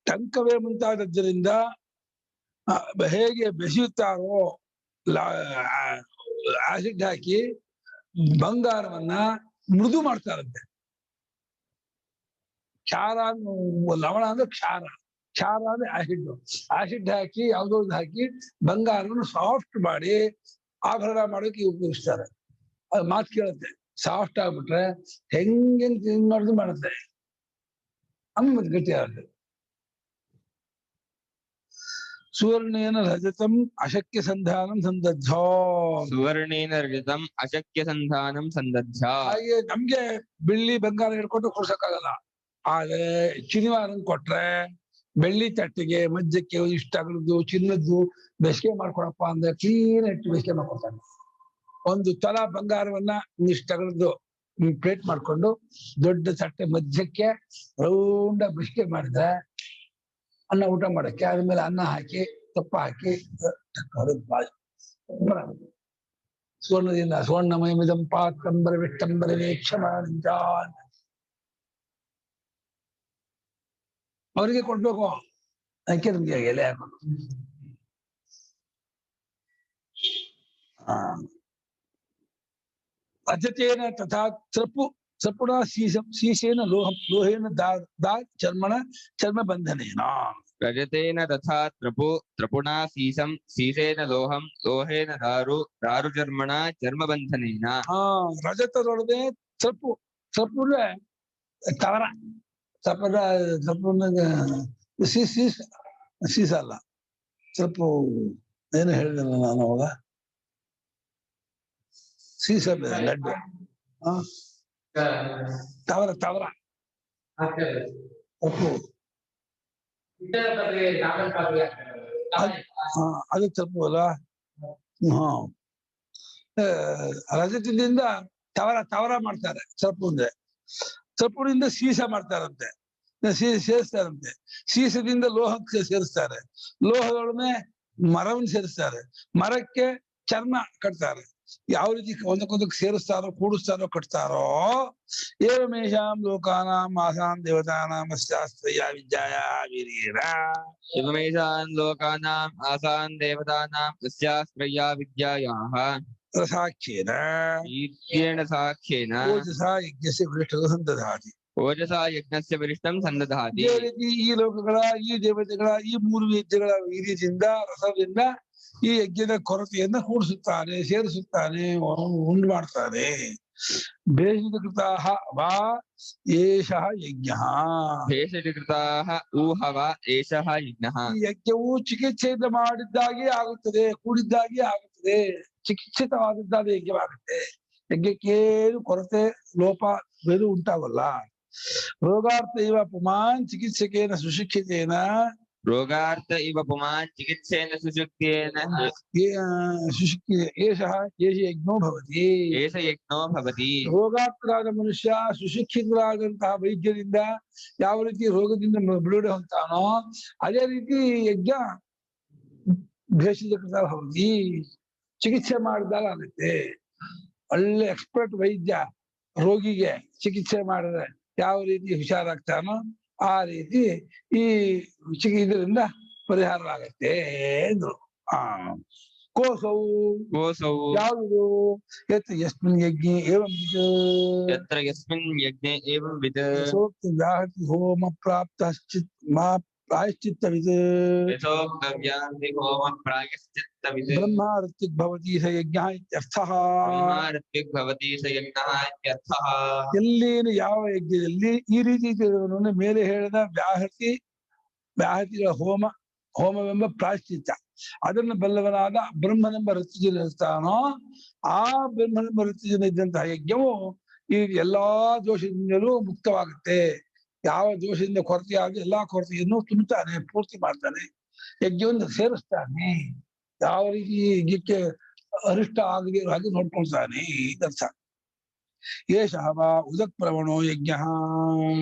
ಟಂಕವೇ ಮುಂತಾದದ್ದರಿಂದ ಹೇಗೆ ಬೆಸೆಯುತ್ತಾರೋ ಆಸಿಡ್ ಹಾಕಿ ಬಂಗಾರವನ್ನ ಮೃದು ಮಾಡ್ತಾರಂತೆ. ಕ್ಷಾರ ಲವಣ ಅಂದ್ರೆ ಕ್ಷಾರ, ಕ್ಷಾರ ಅಂದ್ರೆ ಆಸಿಡ್ ಹಾಕಿ ಯಾವುದೋ ಹಾಕಿ ಬಂಗಾರವನ್ನು ಸಾಫ್ಟ್ ಮಾಡಿ ಆಭರಣ ಮಾಡೋಕೆ ಉಪಯೋಗಿಸ್ತಾರೆ. ಅದು ಮಾತು ಕೇಳುತ್ತೆ, ಸಾಫ್ಟ್ ಆಗ್ಬಿಟ್ರೆ ಹೆಂಗ್ ಮಾಡಿದ್ರು ಮಾಡುತ್ತೆ, ಆಮೇಲೆ ಮತ್ತೆ ಗಟ್ಟಿ ಆಗುತ್ತೆ. ಸುವರ್ಣೇನ ರಜತಂ ಅಶಕ್ಯ ಸಂಧಾನಂ ಸಂದಧ್ಯ. ಸುವರ್ಣೇನ ರಜತಂ ಅಶಕ್ಯ ಸಂಧಾನಂ ಸಂದಧ್ಯ. ಹಾಗೆ ನಮ್ಗೆ ಬೆಳ್ಳಿ ಬಂಗಾರ ಹಿಡ್ಕೊಂಡು ಕೊಡ್ಸಕ್ಕಾಗಲ್ಲ. ಆದ್ರೆ ಚಿನಿವಾರನ್ ಕೊಟ್ರೆ ಬೆಳ್ಳಿ ತಟ್ಟಿಗೆ ಮಧ್ಯಕ್ಕೆ ಇಷ್ಟ ಅಗಲದ್ದು ಚಿನ್ನದ್ದು ಬೆಸ್ಗೆ ಮಾಡ್ಕೊಡಪ್ಪ ಅಂದ್ರೆ ಕ್ಲೀನ್ ಇಟ್ಟು ಬೆಸ್ಗೆ ಮಾಡ್ಕೊಡ್ತಾನೆ. ಒಂದು ತೊಲ ಬಂಗಾರವನ್ನ ಇಷ್ಟಗಳದ್ದು ಪ್ಲೇಟ್ ಮಾಡ್ಕೊಂಡು ದೊಡ್ಡ ತಟ್ಟೆ ಮಧ್ಯಕ್ಕೆ ರೌಂಡ ಬೆಸ್ಗೆ ಮಾಡಿದ್ರೆ ಅನ್ನ ಊಟ ಮಾಡಕ್ಕೆ ಅದ್ಮೇಲೆ ಅನ್ನ ಹಾಕಿ ತುಪ್ಪ ಹಾಕಿ ಸುವರ್ಣದಿಂದ ಸುವರ್ಣಮಯಮಿದಂ ಪಾತ್ರಂಬರ ವಿಷ್ಟಂಬರ ವೇಕ್ಷಮಾನಂಚ ಅವರಿಗೆ ಕೊಡ್ಬೇಕು. ಅದಕ್ಕೆ ನಮ್ಗೆ ಎಲೆ ಹಾಕೋದು. ಅಜತೇನ ತಥಾ ತ್ರಪುಣ ಸೀಸೇನ ಲೋಹೇನ ದಾ ಚರ್ಮ ಬಂಧನೇನ. ರಜತೇನ ತಥಾ ತ್ರಪುಣಾ ಸೀಸೇನ ಲೋಹಂ ಲೋಹೇನ ದಾರು ಚರ್ಮಣ ಚರ್ಮ ಬಂಧನೇನ. ರಜತದೊಳಗೆ ತ್ರಪು ಸರ್ಪು ಅಂದ್ರೆ ತವರ. ಸರ್ಪ ಸೀಸ ಅಲ್ಲ, ಸ್ವಲ್ಪ ಏನು ಹೇಳಿದಲ್ಲ ನಾನು ಅವಾಗ, ಸೀಸ ಬೇರೆ ಲಡ್ಡು. ತವರ ಸರ್ಪು ಅದು ಸರ್ಪು ಅಲ್ಲ. ಹಾ, ರಜತದಿಂದ ತವರ ಮಾಡ್ತಾರೆ ಸರ್ಪು ಅಂದ್ರೆ. ಸರ್ಪುನಿಂದ ಸೀಸ ಮಾಡ್ತಾರಂತೆ, ಸೇರಿಸ್ತಾರಂತೆ. ಸೀಸದಿಂದ ಲೋಹಕ್ಕೆ ಸೇರಿಸ್ತಾರೆ, ಲೋಹದೊಡನೆ ಮರವನ್ನು ಸೇರಿಸ್ತಾರೆ, ಮರಕ್ಕೆ ಚರ್ಮ ಕಟ್ತಾರೆ. ಯಾವ ರೀತಿ ಒಂದಕ್ಕೊಂದಕ್ಕೆ ಸೇರಿಸ್ತಾರೋ, ಕೂಡಿಸ್ತಾರೋ, ಕಟ್ತಾರೋ. ಏವಮೇಷಾಂ ಲೋಕಾನಾಂ ಆಸಾಂ ದೇವತಾನಾಂ ಶಾಸ್ತ್ರಯ ವಿದ್ಯಾಯ ವೀರ್ಯೇಣ. ಏವಮೇಷಾಂ ಲೋಕಾನಾಂ ಆಸಾಂ ದೇವತಾನಾಂ ಶಾಸ್ತ್ರಯ ವಿದ್ಯಾಯಾಃ ಸಾಕ್ಷ್ಯೇನ ವೀರ್ಯೇಣ ಸಾಕ್ಷ್ಯೇನ ಓಜಸಾ ಯಜ್ಞಸ್ಯ ವೃಷ್ಟೋ ಸಂದಧಾತಿ. ಓಜಸಾ ಯಜ್ಞಸ್ಯ ವರಿಷ್ಠಂ ಸಂದಧಾತಿ. ಇದೇ ರೀತಿ ಈ ಲೋಕಗಳ, ಈ ದೇವತೆಗಳ, ಈ ಮೂರು ಯಜ್ಞಗಳ ವೀರ್ಯದಿಂದ, ರಸದಿಂದ ಈ ಯಜ್ಞದ ಕೊರತೆಯನ್ನ ಕೂಡಿಸುತ್ತಾನೆ, ಸೇರಿಸುತ್ತಾನೆ, ಉಂಟು ಮಾಡ್ತಾನೆ. ಭೇಷಜಕೃತಾಃ ವಾ ಏಷಃ ಯಜ್ಞಃ. ಭೇಷಜಕೃತಾಃ ಊಹವ ಏಷಃ ಯಜ್ಞಃ. ಈ ಯಜ್ಞವು ಚಿಕಿತ್ಸೆಯಿಂದ ಮಾಡಿದ್ದಾಗೆ ಆಗುತ್ತದೆ, ಕೂಡಿದ್ದಾಗೆ ಆಗುತ್ತದೆ, ಚಿಕಿತ್ಸಿತವಾದದ್ದಾದ ಯಜ್ಞವಾಗುತ್ತೆ. ಯಜ್ಞಕ್ಕೇನು ಕೊರತೆ, ಲೋಪ ಬೇರು ಉಂಟಾಗಲ್ಲ. ರೋಗಾರ್ಥ ಇವ ಪುಮಾನ್ ಚಿಕಿತ್ಸಕೇನ ಸುಶಿಕ್ಷಿತೇನ. ರೋಗಾರ್ಥ ಇವ ಪುಮಾನ್ ಚಿಕಿತ್ಸೇನ ಸುಶುಕ್ತೇನ ಏಷ ಯಜ್ಞೋ ಭವತಿ. ಏಷ ಯಜ್ಞೋ ಭವತಿ. ರೋಗಾರ್ಥರಾದ ಮನುಷ್ಯ ಸುಶಿಕ್ಷಿತರಾದಂತಹ ವೈದ್ಯರಿಂದ ಯಾವ ರೀತಿ ರೋಗದಿಂದ ಬಿಡುಗಡೆ ಹೊಂತಾನೋ, ಅದೇ ರೀತಿ ಯಜ್ಞ ಭೇಷಜಕೃತ ಭವತಿ, ಚಿಕಿತ್ಸೆ ಮಾಡಿದಾಗ ಆಗುತ್ತೆ. ಒಳ್ಳೆ ಎಕ್ಸ್ಪರ್ಟ್ ವೈದ್ಯ ರೋಗಿಗೆ ಚಿಕಿತ್ಸೆ ಮಾಡಿದ್ರೆ ಯಾವ ರೀತಿ ಹುಷಾರಾಗ್ತಾನೋ ಆ ರೀತಿ ಈ ಇದರಿಂದ ಪರಿಹಾರ ಆಗತ್ತೆ ಅಂದ್ರು. ಕೋಸವು ಯಾವುದು? ಯಸ್ಮಿನ್ ಯಜ್ಞೆ ಏವಂ ವಿದ್. ಯತ್ರ ಯಸ್ಮಿನ್ ಯಜ್ಞೆ ಏವಂ ವಿದ್. ಯಥೋಕ್ತವ್ಯಾಹತಿ ಹೋಮ ಪ್ರಾಯಶ್ಚಿತ್ತವಿದ್. ಯಥೋಕ್ತವ್ಯಾಹತಿ ಹೋಮ ಪ್ರಾಯಶ್ಚಿತ್ತವಿದ್. ಬ್ರಹ್ಮ ಋತ್ವಿಕ್ ಭವತಿ ಸ ಯಜ್ಞಃ ಇತ್ಯರ್ಥಃ. ಬ್ರಹ್ಮ ಋತ್ವಿಕ್ ಭವತಿ ಸ ಯಜ್ಞಃ ಇತ್ಯರ್ಥಃ. ಎಲ್ಲಿನ ಯಾವ ಯಜ್ಞದಲ್ಲಿ ಈ ರೀತಿ ತಿಳಿದವನನ್ನು ಮೇಲೆ ಹೇಳಿದ ವ್ಯಾಹತಿಗಳ ಹೋಮವೆಂಬ ಪ್ರಾಯಶ್ಚಿತ್ತ ಅದನ್ನು ಬಲ್ಲವನಾದ ಬ್ರಹ್ಮನೆಂಬ ಋತುಜನ ಇರ್ತಾನೋ, ಆ ಬ್ರಹ್ಮನೆಂಬ ಋತುಜನ ಇದ್ದಂತಹ ಯಜ್ಞವು ಈ ಎಲ್ಲಾ ದೋಷದಿಂದಲೂ ಮುಕ್ತವಾಗುತ್ತೆ. ಯಾವ ದೋಷದಿಂದ ಕೊರತೆಯಾಗಿ ಎಲ್ಲಾ ಕೊರತೆಯನ್ನು ತುಂಬುತ್ತಾನೆ, ಪೂರ್ತಿ ಮಾಡ್ತಾನೆ, ಯಜ್ಞವನ್ನು ಸೇರಿಸ್ತಾನೆ. ಯಾವ ರೀತಿ ಯಜ್ಞಕ್ಕೆ ಅರಿಷ್ಟ ಆಗದೆ ಹಾಗೆ ನೋಡ್ಕೊಳ್ತಾನೆ ಇದರ್ಥ. ಏಷಃ ವಾ ಉದಕ್ ಪ್ರವಣೋ ಯಜ್ಞಃ.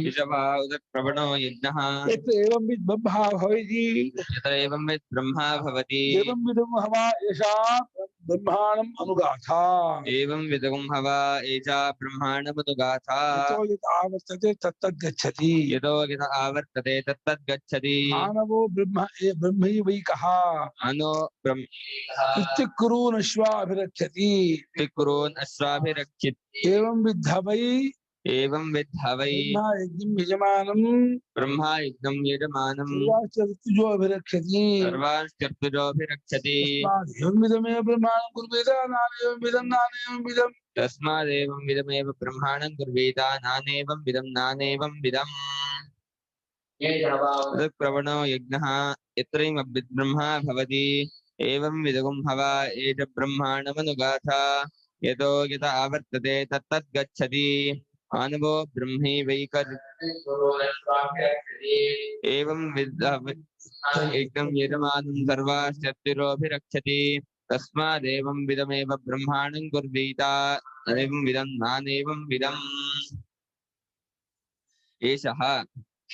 ಏಷಃ ವಾ ಉದಕ್ ಪ್ರವಣೋ ಯಜ್ಞಃ. ಯತ್ರ ಏವಂ ವಿದ್ ಬ್ರಹ್ಮ ಭವತಿ. ಯತ್ರ ಏವಂ ವಿದ್ ಬ್ರಹ್ಮ ಭವತಿ. ಏವಂ ವಿಧಂ ಹವಾ ಏಷಾ ಬ್ರಹ್ಮಾಣಂ ಅನುಗಾಥಾ. ಏವಂ ವಿಧಂ ಹವಾ ಏಷಾ ಬ್ರಹ್ಮಾಣಂ ಅನುಗಾಥಾ. ಯತೋ ಯತ್ ಆವರ್ತತೆ ತತ್ತದ್ ಗಚ್ಚತಿ. ಯತೋ ಯತ್ ಆವರ್ತತೆ ತತ್ತದ್ ಗಚ್ಚತಿ. ಮಾನವೋ ಬ್ರಹ್ಮೈವೈಕಃ. ಅನೋ ಬ್ರಹ್ಮ ಇತ್ಯುಕ್ರೂನ್ ಅಶ್ವಾಭಿರಕ್ಷತಿ. ಕುರುನ್ ಅಶ್ವಾಭಿರಕ್ಷಿತ್. ಏವಂ ವಿದ್ಧ ವೈ. ಏವಂ ವಿದ್ಧ ವೈ. ಬ್ರಹ್ಮ ಯಜ್ಞಂ ಯಜಮಾನಂ. ಬ್ರಹ್ಮ ಯಜ್ಞಂ ಯಜಮಾನಂ. ಸರ್ವಾಶ್ಚ ಋತುಜೋಭಿರಕ್ಷತಿ. ಸರ್ವಾಶ್ಚರ್ತುಜೋಭಿರಕ್ಷತಿ. ಏವಂ ವಿಧಮೇವ ಬ್ರಹ್ಮಾಣಂ ಕುರ್ವೇದ ನಾನೇವಂ ವಿಧಂ ನಾನೇವಂ ವಿಧಂ. ತಸ್ಮಾದೇವಂ ವಿಧಮೇವ ಬ್ರಹ್ಮಾಣಂ ಕುರ್ವೇದ ನಾನೇವಂ ವಿಧಂ ನಾನೇವಂ ವಿಧಂ. ಉದಕ್ ಪ್ರವಣೋ ಯಜ್ಞಃ ಯತ್ರ ವಿದ್ ಬ್ರಹ್ಮ ಭವತಿ. ಏವಂ ವಿಧಂ ಹವಾ ಏಷ ಬ್ರಹ್ಮಾಣಮನುಗಾಥಾ. ಯತೋ ಯತ ಆವರ್ತತೆ ತತ್ತದ್ ಗಚ್ಚತಿ. ಮಾನವೋ ಬ್ರಹ್ಮೈವೈಕ. ಏವಂ ವಿದ್ಧ ಯಜ್ಞಂ ಯಜಮಾನಂ ಸರ್ವಾಶ್ಚರ್ತಿರೋಭಿರಕ್ಷತಿ. ತಸ್ಮಾದೇವಂ ವಿಧಮೇವ ಬ್ರಹ್ಮಾಣಂ ಕುರ್ವೀತ ಅನೇವಂ ವಿಧಂ ನಾನೇವಂ ವಿಧಂ. ಏಷಃ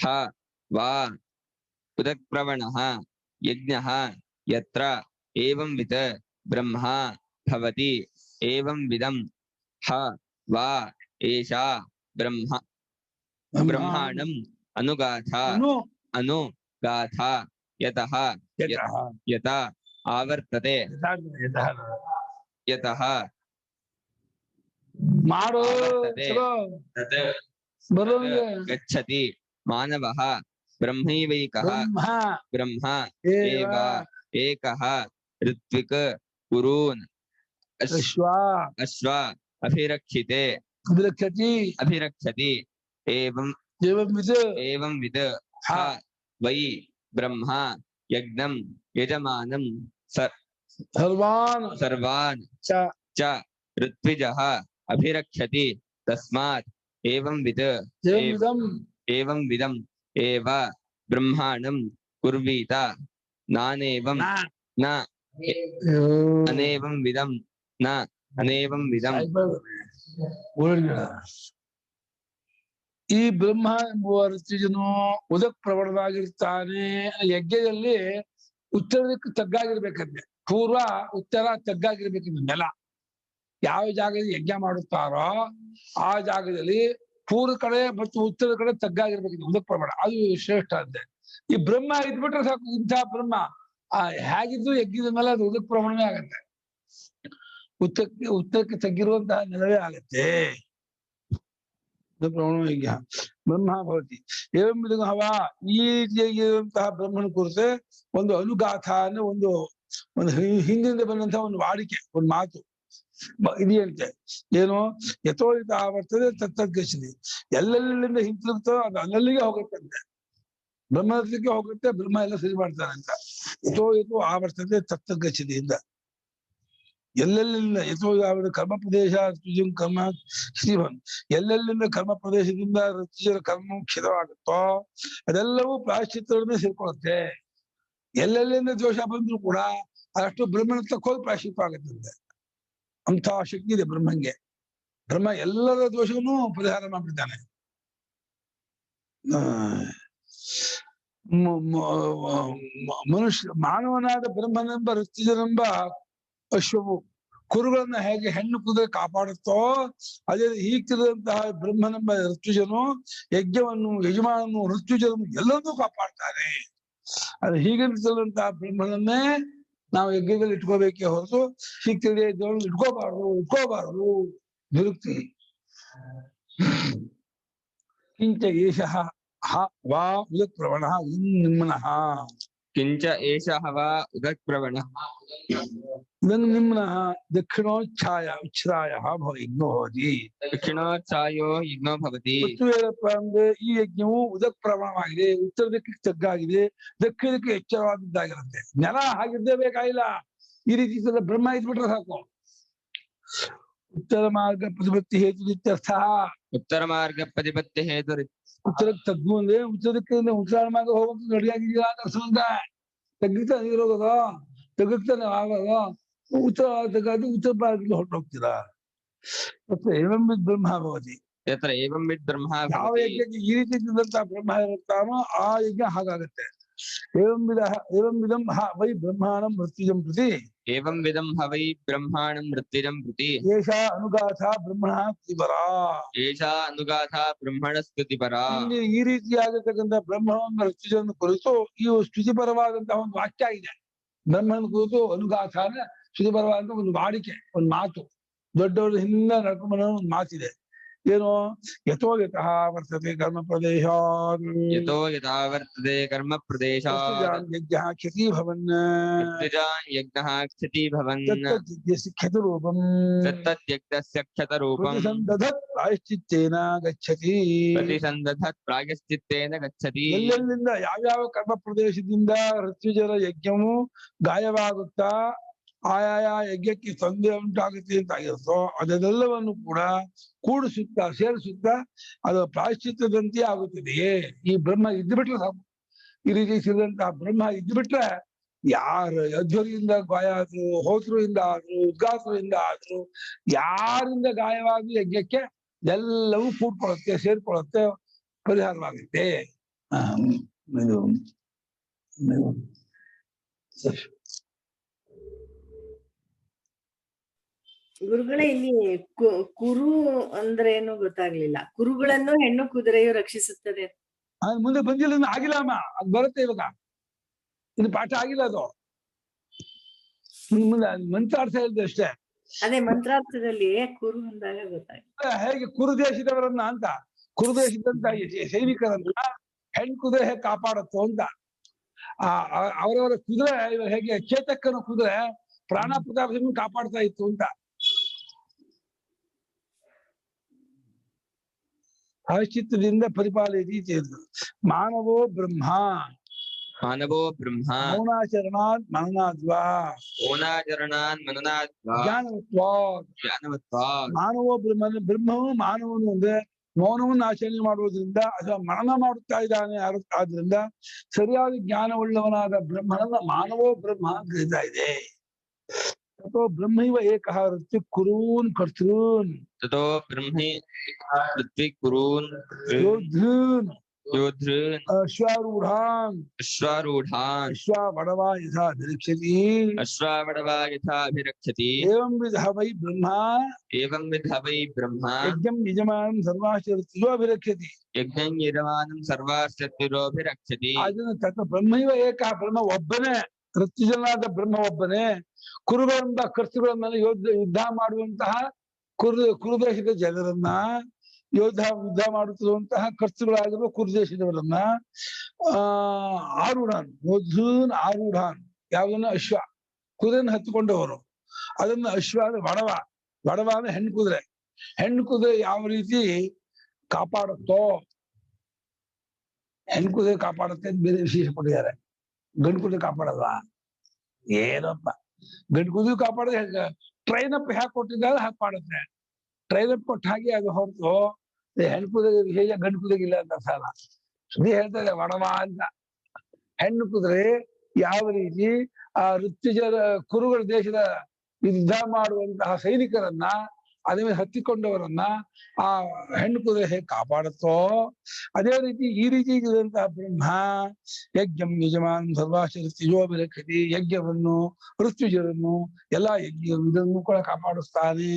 ಹ ವಾ ಉದಕ್ ಪ್ರವಣಃ ಯಜ್ಞಃ ಯತ್ರ ಏವಂ ವಿತ್ ಬ್ರಹ್ಮ ಭವತಿ. ಏವಂ ವಿಧಂ ಹ ವಾ ಏಷಾ ಬ್ರಹ್ಮಾಣಂ ಅನುಗಾಥಾ. ಅನುಗಾಥಾ ಯತಃ ಯತ ಆವರ್ತತೆ. ಯತಃ ಮಾಡೋ ಗಚ್ಚತಿ. ಮಾನವಃ ಬ್ರಹ್ಮೈವೈಕಃ. ಬ್ರಹ್ಮ ಏವ ಏಕಃ ಋತ್ವಿಕ್ ಕುರೂನ್ ಅಶ್ವ ಅಭಿರಕ್ಷಿತೆ. अभिरक्षति अभिरक्षति एवं विद ह वै ब्रह्मा यज्ञं यजमानं सर्वान् च ऋत्विजः अभिरक्षति तस्मात् एवं विदम् एव ब्रह्माणं कुर्वीत नानेवं न अनेवं विदं न अनेवं विदं ಈ ಬ್ರಹ್ಮ ಎಂಬುವ ಋತ್ವಿಜನು ಉದಕ್ ಪ್ರವಣವಾಗಿರ್ತಾನೆ. ಯಜ್ಞದಲ್ಲಿ ಉತ್ತರಕ್ಕೆ ತಗ್ಗಾಗಿರ್ಬೇಕಂತೆ. ಪೂರ್ವ ಉತ್ತರ ತಗ್ಗಾಗಿರ್ಬೇಕಂತೆ. ನೆಲ ಯಾವ ಜಾಗದಲ್ಲಿ ಯಜ್ಞ ಮಾಡುತ್ತಾರೋ ಆ ಜಾಗದಲ್ಲಿ ಪೂರ್ವ ಕಡೆ ಮತ್ತು ಉತ್ತರದ ಕಡೆ ತಗ್ಗಾಗಿರ್ಬೇಕಂತೆ ಉದಕ್ ಪ್ರವಣ. ಅದು ಶ್ರೇಷ್ಠ ಅಂತೆ. ಈ ಬ್ರಹ್ಮ ಇದ್ಬಿಟ್ರೆ ಸಾಕು. ಇಂಥ ಬ್ರಹ್ಮ ಹೇಗಿದ್ದು ಯಜ್ಞದ ಮೇಲೆ ಅದು ಉದಕ್ ಪ್ರವಣವೇ ಆಗತ್ತೆ. ಉತ್ತರಕ್ಕೆ ತಗ್ಗಿರುವಂತಹ ನೆಲವೇ ಆಗತ್ತೆ. ಯಜ್ಞ ಬ್ರಹ್ಮ ಭವತಿ ಏವಂ ವಿಧ ಹವಾ. ಈ ರೀತಿಯಾಗಿರುವಂತಹ ಬ್ರಹ್ಮನ ಕುರಿತೆ ಒಂದು ಅನುಗಾಥ ಅಂದ್ರೆ ಒಂದು ಹಿಂದಿನಿಂದ ಬಂದಂತಹ ಒಂದು ವಾಡಿಕೆ, ಒಂದು ಮಾತು ಇದೆಯಂತೆ. ಏನು ಯಥೋ ಯಥ ಆವರ್ತದೆ ತತ್ತದ್ಗಚ್ಚತಿ. ಎಲ್ಲೆಲ್ಲಿಂದ ಹಿಂತಿರುಗ್ತೋ ಅದು ಅಲ್ಲಲ್ಲಿಗೆ ಹೋಗುತ್ತಂತೆ. ಬ್ರಹ್ಮಕ್ಕೆ ಹೋಗುತ್ತೆ. ಬ್ರಹ್ಮ ಎಲ್ಲ ಸರಿ ಮಾಡ್ತಾನಂತ. ಯಥೋ ಯಥೋ ಆವರ್ತದೆ ತತ್ತದ್ಗಚ್ಚತಿ ಇಂದ ಎಲ್ಲೆಲ್ಲಿಂದ ಯಥೋ ಯಾವ ಕರ್ಮ ಪ್ರದೇಶ ಋತುಜಂ ಕರ್ಮ ಶ್ರೀಭನ್. ಎಲ್ಲೆಲ್ಲಿಂದ ಕರ್ಮ ಪ್ರದೇಶದಿಂದ ಋತುಜರ ಕರ್ಮ ಕ್ಷಿತವಾಗುತ್ತೋ ಅದೆಲ್ಲವೂ ಪ್ರಾಯಶ್ಚಿತ್ತಗಳನ್ನೇ ಸೇರ್ಕೊಳ್ಳುತ್ತೆ. ಎಲ್ಲೆಲ್ಲಿಂದ ದೋಷ ಬಂದ್ರು ಕೂಡ ಅದಷ್ಟು ಬ್ರಹ್ಮನ ತಕ್ಕೋದು ಪ್ರಾಯಶ್ಚಿತ್ತ ಆಗುತ್ತಂತೆ. ಅಂಥ ಶಕ್ತಿ ಇದೆ ಬ್ರಹ್ಮಂಗೆ. ಬ್ರಹ್ಮ ಎಲ್ಲರ ದೋಷವನ್ನು ಪರಿಹಾರ ಮಾಡಿಬಿಡ್ತಾನೆ. ಮನುಷ್ಯ ಮಾನವನಾದ ಬ್ರಹ್ಮನೆಂಬ ಋತುಜನೆಂಬ ಅಶ್ವವು ಕುರುಗಳನ್ನ ಹೇಗೆ ಹೆಣ್ಣು ಕುದುರೆ ಕಾಪಾಡುತ್ತೋ ಅದೇ ಹೀಗ್ತಿರುವಂತಹ ಬ್ರಹ್ಮನೆಂಬ ಋತುಜನು ಯಜ್ಞವನ್ನು ಯಜಮಾನನು ಋತುಜನನ್ನು ಎಲ್ಲರನ್ನೂ ಕಾಪಾಡ್ತಾನೆ. ಅದು ಹೀಗಿರುವಂತಹ ಬ್ರಹ್ಮನನ್ನೇ ನಾವು ಯಜ್ಞದಲ್ಲಿ ಇಟ್ಕೋಬೇಕೇ ಹೊರತು ಹೀಗ್ತಿದೆ ಇಟ್ಕೋಬಾರ್ದು ನಿರುಕ್ತಿ. ಕಿಂಚ ಏಷಃ ವಾ ಉದಕ್ ಪ್ರವಣಃ ನಿಮ್ನಃ. ಕಿಂಚ ಏಷಃ ವಾ ಉದಕ್ ಪ್ರವಣಃ ನಿಮ್ನಃ ದಕ್ಷಿಣೋಚ್ಛಾಯ ಉಚ್ಛ್ರಾಯ ಯಜ್ಞೋ ಭವತಿ. ದಕ್ಷಿಣೋಚ್ಛಾಯೋ ಯಜ್ಞೋ ಭವತಿ. ಏನಪ್ಪಾ ಅಂದ್ರೆ ಈ ಯಜ್ಞವು ಉದಕ್ ಪ್ರವಣವಾಗಿದೆ. ಉತ್ತರ ದಿಕ್ಕಿಗೆ ತಗ್ಗಾಗಿದೆ. ದಕ್ಷಿಣ ದಿಕ್ಕಿಗೆ ಎಚ್ಚರವಾದದ್ದಾಗಿರುತ್ತೆ. ನೆಲ ಹಾಗಿದ್ದೇ ಬೇಕಾಗಿಲ್ಲ. ಈ ರೀತಿ ಬ್ರಹ್ಮ ಇದ್ಬಿಟ್ರೆ ಸಾಕು. ಉತ್ತರ ಮಾರ್ಗ ಪ್ರತಿಪತ್ತಿ ಹೇತು ಇತ್ಯರ್ಥ. ಉತ್ತರ ಮಾರ್ಗ ಪ್ರತಿಪತ್ತಿ ಹೇತು. ಉತ್ತರಕ್ಕೆ ತಗ್ಗು ಅಂದ್ರೆ ಉತ್ತರ ದಿಕ್ಕಿಂದ ಉತ್ತರ ಮಾರ್ಗ ಹೋಗಕ್ಕೆ ರೆಡಿಯಾಗಿದ್ದೀರಾ ಅಂತ ಅರ್ಥ. ತಗ್ಗಿತಾ ನೀರೋಗೋದು ತಗ್ಗಕ್ತಾನೆ ಆಗೋದು. ಉತ್ತರ ತಗ್ಗಾದು ಉತ್ತರ ಮಾರ್ಗದಲ್ಲಿ ಹೊರಟೋಗ್ತೀರಾ. ಮತ್ತೆ ಏವಂ ವಿದ್ ಬ್ರಹ್ಮ ಭವತಿ. ಯತ್ರ ಏವಂ ವಿದ್ ಬ್ರಹ್ಮ ಭವತಿ. ಯಾವ ಯಜ್ಞಕ್ಕೆ ಈ ರೀತಿ ಇದ್ದಂತಹ ಬ್ರಹ್ಮ ಇರುತ್ತಾನೋ ಆ ಯಜ್ಞ ಹಾಗಾಗತ್ತೆ. ಏವಂ ವಿಧಂ ವೈ ಬ್ರಹ್ಮಾಣಂ ಮೃತ್ಯುಜಂ ಪ್ರತಿ. ಏವಂ ವಿಧಂ ವೈ ಬ್ರಹ್ಮಾಣಂ ಮೃತ್ಯುಜಂ ಪ್ರತಿ. ಏಷಾ ಅನುಗಾಥ ಬ್ರಹ್ಮಣ ಸ್ತುತಿಪರ. ಏಷಾ ಅನುಗಾಥ ಬ್ರಹ್ಮಣ ಸ್ತುತಿಪರ. ಈ ರೀತಿಯಾಗಿರ್ತಕ್ಕಂಥ ಬ್ರಹ್ಮವನ್ನು ಋತುಜನ್ನು ಕುರಿತು ಈ ಸ್ತುತಿಪರವಾದಂತಹ ಒಂದು ವಾಕ್ಯ ಇದೆ. ಬ್ರಹ್ಮನ ಕುರಿತು ಅನುಗಾಥ ಅಂದ್ರೆ ಸ್ತುತಿಪರವಾದಂತಹ ಒಂದು ವಾಡಿಕೆ, ಒಂದು ಮಾತು. ದೊಡ್ಡವರು ಹಿಂದಿಂದ ನಡ್ಕೊಂಡ್ಬರೋ ಒಂದು ಮಾತಿದೆ. ಏನು ಯಥೋ ಯತಃ ವರ್ತತೆ ಕರ್ಮ ಪ್ರದೇಶ. ಯಥೋ ಯಥಾ ವರ್ತತೆ ಕರ್ಮ ಪ್ರದೇಶ. ಯಜ್ಞ ಕ್ಷತಿ ಭವನ್. ಯಜ್ಞಃ ಕ್ಷತಿ ಭವನ್. ತತ್ತದ್ಯಜ್ಞಸ್ಯ ಕ್ಷತರೂಪಂ. ತತ್ತದ್ಯಜ್ಞಸ್ಯ ಕ್ಷತರೂಪಂ. ಪ್ರತಿಸಂದಧತ್ ಪ್ರಾಯಶ್ಚಿತ್ತೇನ ಗಚ್ಚತಿ. ಪ್ರತಿಸಂದಧತ್ ಪ್ರಾಯಶ್ಚಿತ್ತೇನ ಗಚ್ಚತಿ. ಎಲ್ಲೆಲ್ಲಿಂದ ಯಾವ್ಯಾವ ಕರ್ಮ ಪ್ರದೇಶದಿಂದ ಋತ್ವಿಜರ ಯಜ್ಞವು ಗಾಯವಾಗುತ್ತಾ ಆಯಾಯ ಯಜ್ಞಕ್ಕೆ ತೊಂದರೆ ಉಂಟಾಗುತ್ತೆ ಅಂತ ಆಗಿರುತ್ತೋ ಅದೆಲ್ಲವನ್ನು ಕೂಡ ಕೂಡಿಸುತ್ತಾ ಸೇರಿಸುತ್ತಾ ಅದು ಪ್ರಾಯಶ್ಚಿತ್ತದಂತೆ ಆಗುತ್ತದೆಯೇ. ಈ ಬ್ರಹ್ಮ ಇದ್ದುಬಿಟ್ರೆ ಸಾಕು. ಈ ರೀತಿ ಸಿದಂತಹ ಬ್ರಹ್ಮ ಇದ್ದುಬಿಟ್ರೆ ಯಾರು ಅಧ್ವರಿಯಿಂದ ಗಾಯ ಆದ್ರು, ಹೋತೃಯಿಂದ ಆದ್ರು, ಉದ್ಗಾತ್ರದಿಂದ ಆದ್ರು, ಯಾರಿಂದ ಗಾಯವಾದ ಯಜ್ಞಕ್ಕೆ ಎಲ್ಲವೂ ಕೂಡ್ಕೊಳ್ಳುತ್ತೆ, ಸೇರ್ಕೊಳ್ಳುತ್ತೆ, ಪರಿಹಾರವಾಗುತ್ತೆ. ಗುರುಗಳೇ, ಇಲ್ಲಿ ಕುರು ಅಂದ್ರೆ ಏನು ಗೊತ್ತಾಗ್ಲಿಲ್ಲ. ಕುರುಗಳನ್ನು ಹೆಣ್ಣು ಕುದುರೆಯು ರಕ್ಷಿಸುತ್ತದೆ. ಮುಂದೆ ಬಂದಿಲ್ಲ, ಆಗಿಲ್ಲ ಅಮ್ಮ. ಅದು ಬರುತ್ತೆ ಇವಾಗ. ಇದು ಪಾಠ ಆಗಿಲ್ಲ. ಅದು ಮುಂದೆ ಮಂತ್ರಾರ್ಥ ಹೇಳಿದೆ ಅಷ್ಟೇ. ಅದೇ ಮಂತ್ರಾರ್ಥದಲ್ಲಿ ಕುರು ಅಂದಾಗ ಗೊತ್ತಾಗ ಹೇಗೆ ಕುರು ದೇಶದವರನ್ನ ಅಂತ, ಕುರು ದೇಶದಂತ ಸೈನಿಕರನ್ನ ಹೆಣ್ ಕುದುರೆ ಹೇಗೆ ಕಾಪಾಡುತ್ತೋ ಅಂತ. ಅವರವರ ಕುದುರೆ ಹೇಗೆ ಚೇತಕ್ಕನ ಕುದುರೆ ಪ್ರಾಣ ಪ್ರತಾಪ ಕಾಪಾಡ್ತಾ ಇತ್ತು ಅಂತ. ಪ್ರಾಯಶ್ಚಿತ್ತದಿಂದ ಪರಿಪಾಲಯತಿ ಚೇತ್ ಮಾನವೋ ಬ್ರಹ್ಮ ಮಾನವೋ ಬ್ರಹ್ಮ ಮೌನಾಚರಣಾತ್ ಮನನಾದ್ವಾ ಮೌನಾಚರಣಾನ್ ಮನನಾದ್ವಾ ಜ್ಞಾನವತ್ವಾತ್ ಜ್ಞಾನವತ್ವಾತ್ ಮಾನವೋ ಬ್ರಹ್ಮವು ಮಾನವನು ಅಂದ್ರೆ ಮೌನವನ್ನು ಆಚರಣೆ ಮಾಡುವುದರಿಂದ ಅಥವಾ ಮನನ ಮಾಡುತ್ತಾ ಇದ್ದಾನೆ ಆದ್ರಿಂದ ಸರಿಯಾದ ಜ್ಞಾನವುಳ್ಳವನಾದ ಬ್ರಹ್ಮನನ್ನ ಮಾನವೋ ಬ್ರಹ್ಮ ಅಂತ ಕರೀತಾ ಇದೆ. ತಥೋ ಬ್ರಹ್ಮೈವ ಏಕಃ ಋತ್ವಿಕ್ ಕುರೂನ್ ಕರ್ತೃನ್ ತಥೋ ಬ್ರಹ್ಮಿ ಋತ್ವಿಕ್ ಕುರೂನ್ ಯೋಧೃನ್ ಯೋಧೃನ್ ಅಶ್ವಾರೂಢಾನ್ ಅಶ್ವಾರೂಢಾನ್ ಅಶ್ವಾವಡವಾ ಯಥಾ ನಿರೀಕ್ಷತಿ ಅಶ್ವಾವಡವಾ ಯಥಾ ಅಭಿರಕ್ಷತಿ ಏವಂ ವಿಧಃ ವೈ ಬ್ರಹ್ಮ ಏವಂ ವಿಧ ವೈ ಬ್ರಹ್ಮ ಯಜ್ಞಂ ಯಜಮಾನಂ ಸರ್ವಾಶ್ಚ ಋತ್ವಿಜೋ ಅಭಿರಕ್ಷತಿ. ಯಜ್ಞಂ ಯಜಮಾನಂ ಸರ್ವಾಶ್ಚತ್ಯುರೋಭಿರಕ್ಷತಿ. ಅದನ್ನು ತಕ್ಕ ಬ್ರಹ್ಮೈವ ಏಕಃ ಬ್ರಹ್ಮ ಒಬ್ಬನೇ ಋತ್ವಿಜನಾದ ಬ್ರಹ್ಮ ಒಬ್ಬನೇ ಕುರುಗಳಿಂದ ಕರ್ತೃಗಳನ್ನ ಯುದ್ಧ ಮಾಡುವಂತಹ ಕುರುದೇಶದ ಜನರನ್ನ ಯುದ್ಧ ಮಾಡುತ್ತಿರುವಂತಹ ಕರ್ತೃಗಳಾಗಿರುವ ಕುರುದೇಶದವರನ್ನ ಆರೂಢಾನ್ ಯೋಧೂನ್ ಆರೂಢಾನ್ ಯಾವುದನ್ನ ಅಶ್ವ ಕುದುರೆಯನ್ನು ಹತ್ತುಕೊಂಡವರು ಅದನ್ನ ಅಶ್ವ ವಡವ ಅಂದ್ರೆ ಹೆಣ್ಣು ಕುದುರೆ ಯಾವ ರೀತಿ ಕಾಪಾಡುತ್ತೋ ಹೆಣ್ಣು ಕುದುರೆ ಕಾಪಾಡುತ್ತೆ ಅಂತ ಬೇರೆ ವಿಶೇಷ ಪಟ್ಟಿದ್ದಾರೆ. ಗಂಡು ಕುದುರೆ ಕಾಪಾಡಲ್ವಾ? ಏನಪ್ಪ ಗಂಡು ಕುದುರೆ ಕಾಪಾಡಿದ್ರೆ ಟ್ರೈನ್ ಅಪ್ ಹ್ಯಾಕ್ ಕೊಟ್ಟಿದ್ದಾರೆ ಹಾಗೆ ಮಾಡುತ್ತೆ. ಟ್ರೈನ್ ಅಪ್ ಕೊಟ್ಟ ಹಾಗೆ ಅದು ಹೊರತು ಹೆಣ್ಣು ಕುದುರೆ ವಿಶೇಷ ಗಂಡು ಕುದುರೆಗೆ ಇಲ್ಲ ಅಂತ ಅರ್ಥಲ್ಲ. ಸುಮ್ಮನೆ ಹೇಳ್ತಾರೆ ವಡವ ಅಂತ. ಹೆಣ್ಣು ಕುದುರೆ ಯಾವ ರೀತಿ ಆ ಋತ್ವಿಜರ ಕುರುಗಳ ದೇಶದ ಯುದ್ಧ ಮಾಡುವಂತಹ ಸೈನಿಕರನ್ನ ಅದೇ ಮೇಲೆ ಹತ್ತಿಕೊಂಡವರನ್ನ ಆ ಹೆಣ್ಣು ಕುದುರೆ ಹೇಗೆ ಕಾಪಾಡುತ್ತೋ ಅದೇ ರೀತಿ ಈ ರೀತಿ ಇರುವಂತಹ ಬ್ರಹ್ಮ ಯಜ್ಞಂ ಯಜಮಾನ್ ಸರ್ವಾಶ ಋತ್ವಿಜೋ ಅಭಿರಕ್ಷತಿ ಯಜ್ಞವನ್ನು ಋತ್ವಿಜರನ್ನು ಎಲ್ಲಾ ಇದನ್ನು ಕೂಡ ಕಾಪಾಡಿಸ್ತಾನೆ.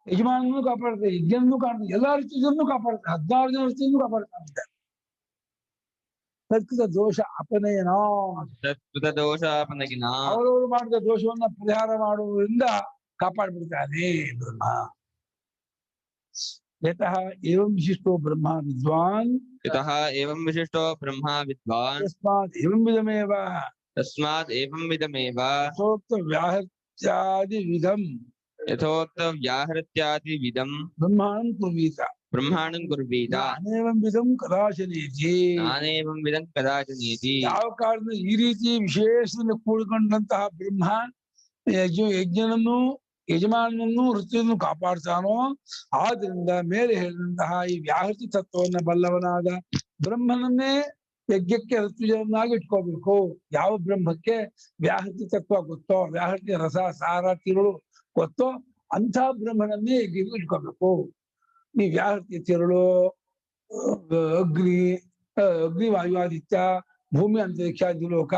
ಯಜಮಾನನ್ನು ಕಾಪಾಡುತ್ತೆ, ಯಜ್ಞವನ್ನು ಕಾಪಾಡುತ್ತೆ, ಎಲ್ಲಾ ಋತ್ವಿಜರನ್ನು ಕಾಪಾಡುತ್ತೆ, 16 ಜನ ಋತ್ವಿಜರನ್ನು ಕಾಪಾಡ್ತಾನೆ. ತತ್ಕೃತ ದೋಷ ಅಪನಯನ ತತ್ಕೃತ ದೋಷಾಪನಯನ ಅವರವರು ಮಾಡಿದ ದೋಷವನ್ನ ಪರಿಹಾರ ಮಾಡುವುದರಿಂದ ಕಾಪಾಡ್ಬಿಡ್ತಾನೆ ಬ್ರಹ್ಮ. ಯತಃ ಏವಂ ವಿಶಿಷ್ಟೋ ಬ್ರಹ್ಮ ವಿದ್ವಾನ್ ಯತಃ ಏವಂ ವಿಶಿಷ್ಟೋ ಬ್ರಹ್ಮ ವಿದ್ವಾನ್ ತಸ್ಮಾತ್ ಏವಂ ವಿಧಮೇವ ತಸ್ಮಾತ್ ಏವಂ ವಿಧಮೇವ ಯಥೋಕ್ತ ವ್ಯಾಹತ್ಯಾದಿ ವಿಧಂ ಯಥೋಕ್ತ ವ್ಯಾಹೃತ್ಯಾದಿ ವಿಧಂ ಬ್ರಹ್ಮಾಣಂ ಕುರ್ವೀತ ಬ್ರಹ್ಮಾಣಂ ಕುರ್ವೀತ ನಾನೇವಂ ವಿಧಂ ಕದಾಚನೇತಿ. ನಾನೇವಂ ವಿಧಂ ಕದಾಚನೇತಿ. ಯಾವ ಕಾರಣದಿಂದ ಈ ರೀತಿ ವಿಶೇಷದಿಂದ ಕೂಡಿಕೊಂಡಂತಹ ಬ್ರಹ್ಮ ಯಜ್ಞನನ್ನು ಯಜಮಾನನನ್ನು ಋತುವನ್ನು ಕಾಪಾಡ್ತಾನೋ ಆದ್ರಿಂದ ಮೇಲೆ ಹೇಳಿದಂತಹ ಈ ವ್ಯಾಹೃತಿ ತತ್ವವನ್ನ ಬಲ್ಲವನಾದ ಬ್ರಹ್ಮನನ್ನೇ ಯಜ್ಞಕ್ಕೆ ಋತುಜನಾಗಿ ಇಟ್ಕೋಬೇಕು. ಯಾವ ಬ್ರಹ್ಮಕ್ಕೆ ವ್ಯಾಹೃತಿ ತತ್ವ ಗೊತ್ತೋ, ವ್ಯಾಹೃತಿ ರಸ ಸಾರ ತಿರುಳು ಗೊತ್ತೋ ಅಂಥ ಬ್ರಹ್ಮನನ್ನೇ ಯಜ್ಞಕ್ಕೆ ಇಟ್ಕೋಬೇಕು. ಈ ವ್ಯಾಹೃತಿ ತಿರುಳು ಅಗ್ನಿ ವಾಯುವಾದಿತ್ಯ ಭೂಮಿ ಅಂತರಿಕ್ಷಾದಿ ಲೋಕ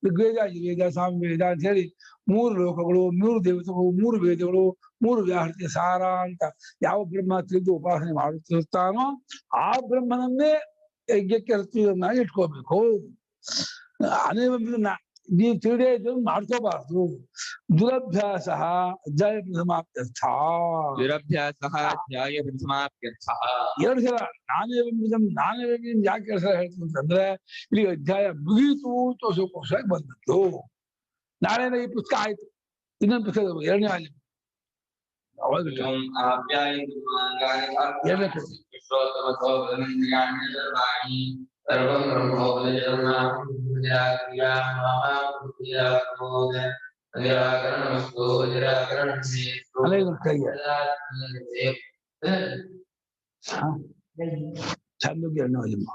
ಋಗ್ವೇದ ಯಜುರ್ವೇದ ಸಾಮವೇದ ಅಂತ ಹೇಳಿ 3 ಲೋಕಗಳು, 3 ದೇವತೆಗಳು, 3 ವೇದಗಳು, 3 ವ್ಯಾಹೃತಿಯ ಸಾರ ಅಂತ ಯಾವ ಬ್ರಹ್ಮ ತಿಳಿದು ಉಪಾಸನೆ ಮಾಡುತ್ತಿರ್ತಾನೋ ಆ ಬ್ರಹ್ಮನನ್ನೇ ಯಜ್ಞಕ್ಕೆ ಋತುವನ್ನಾಗಿ ಇಟ್ಕೋಬೇಕು. ಅನೇಕ ನೀವು ತಿಳಿದೇ ಇದನ್ನು ಮಾಡ್ಕೋಬಾರ್ದು. ದುರಭ್ಯಾಸ ಅಧ್ಯಾಯ ಪ್ರಥಮಾಪ್ತ್ಯರ್ಥ. ದುರಭ್ಯಾಸಃ ಅಧ್ಯಾಯ ಪ್ರಥಮಾಪ್ತ್ಯರ್ಥಃ. 2 ಸಲ ನಾನೇ ಯಾಕೆ 2 ಸಲ ಹೇಳ್ತೀನಿ ಅಂತಂದ್ರೆ ಇಲ್ಲಿ ಅಧ್ಯಾಯ ಮುಗೀತು ತೋರ್ಸೋಕೋಸ್ಕರ ಬಂದದ್ದು. ನಾಳೆನ ಈ ಪುಸ್ತಕ ಆಯ್ತು, ಇನ್ನೊಂದು ಪುಸ್ತಕ 2ನೇ ವಾಲ್ಯೂಮ್ ಅವಾಗ ಸರ್ವಂ ಛಾಂದೋಗ್ಯ 2ನೇ ವಾಲ್ಯೂಮ್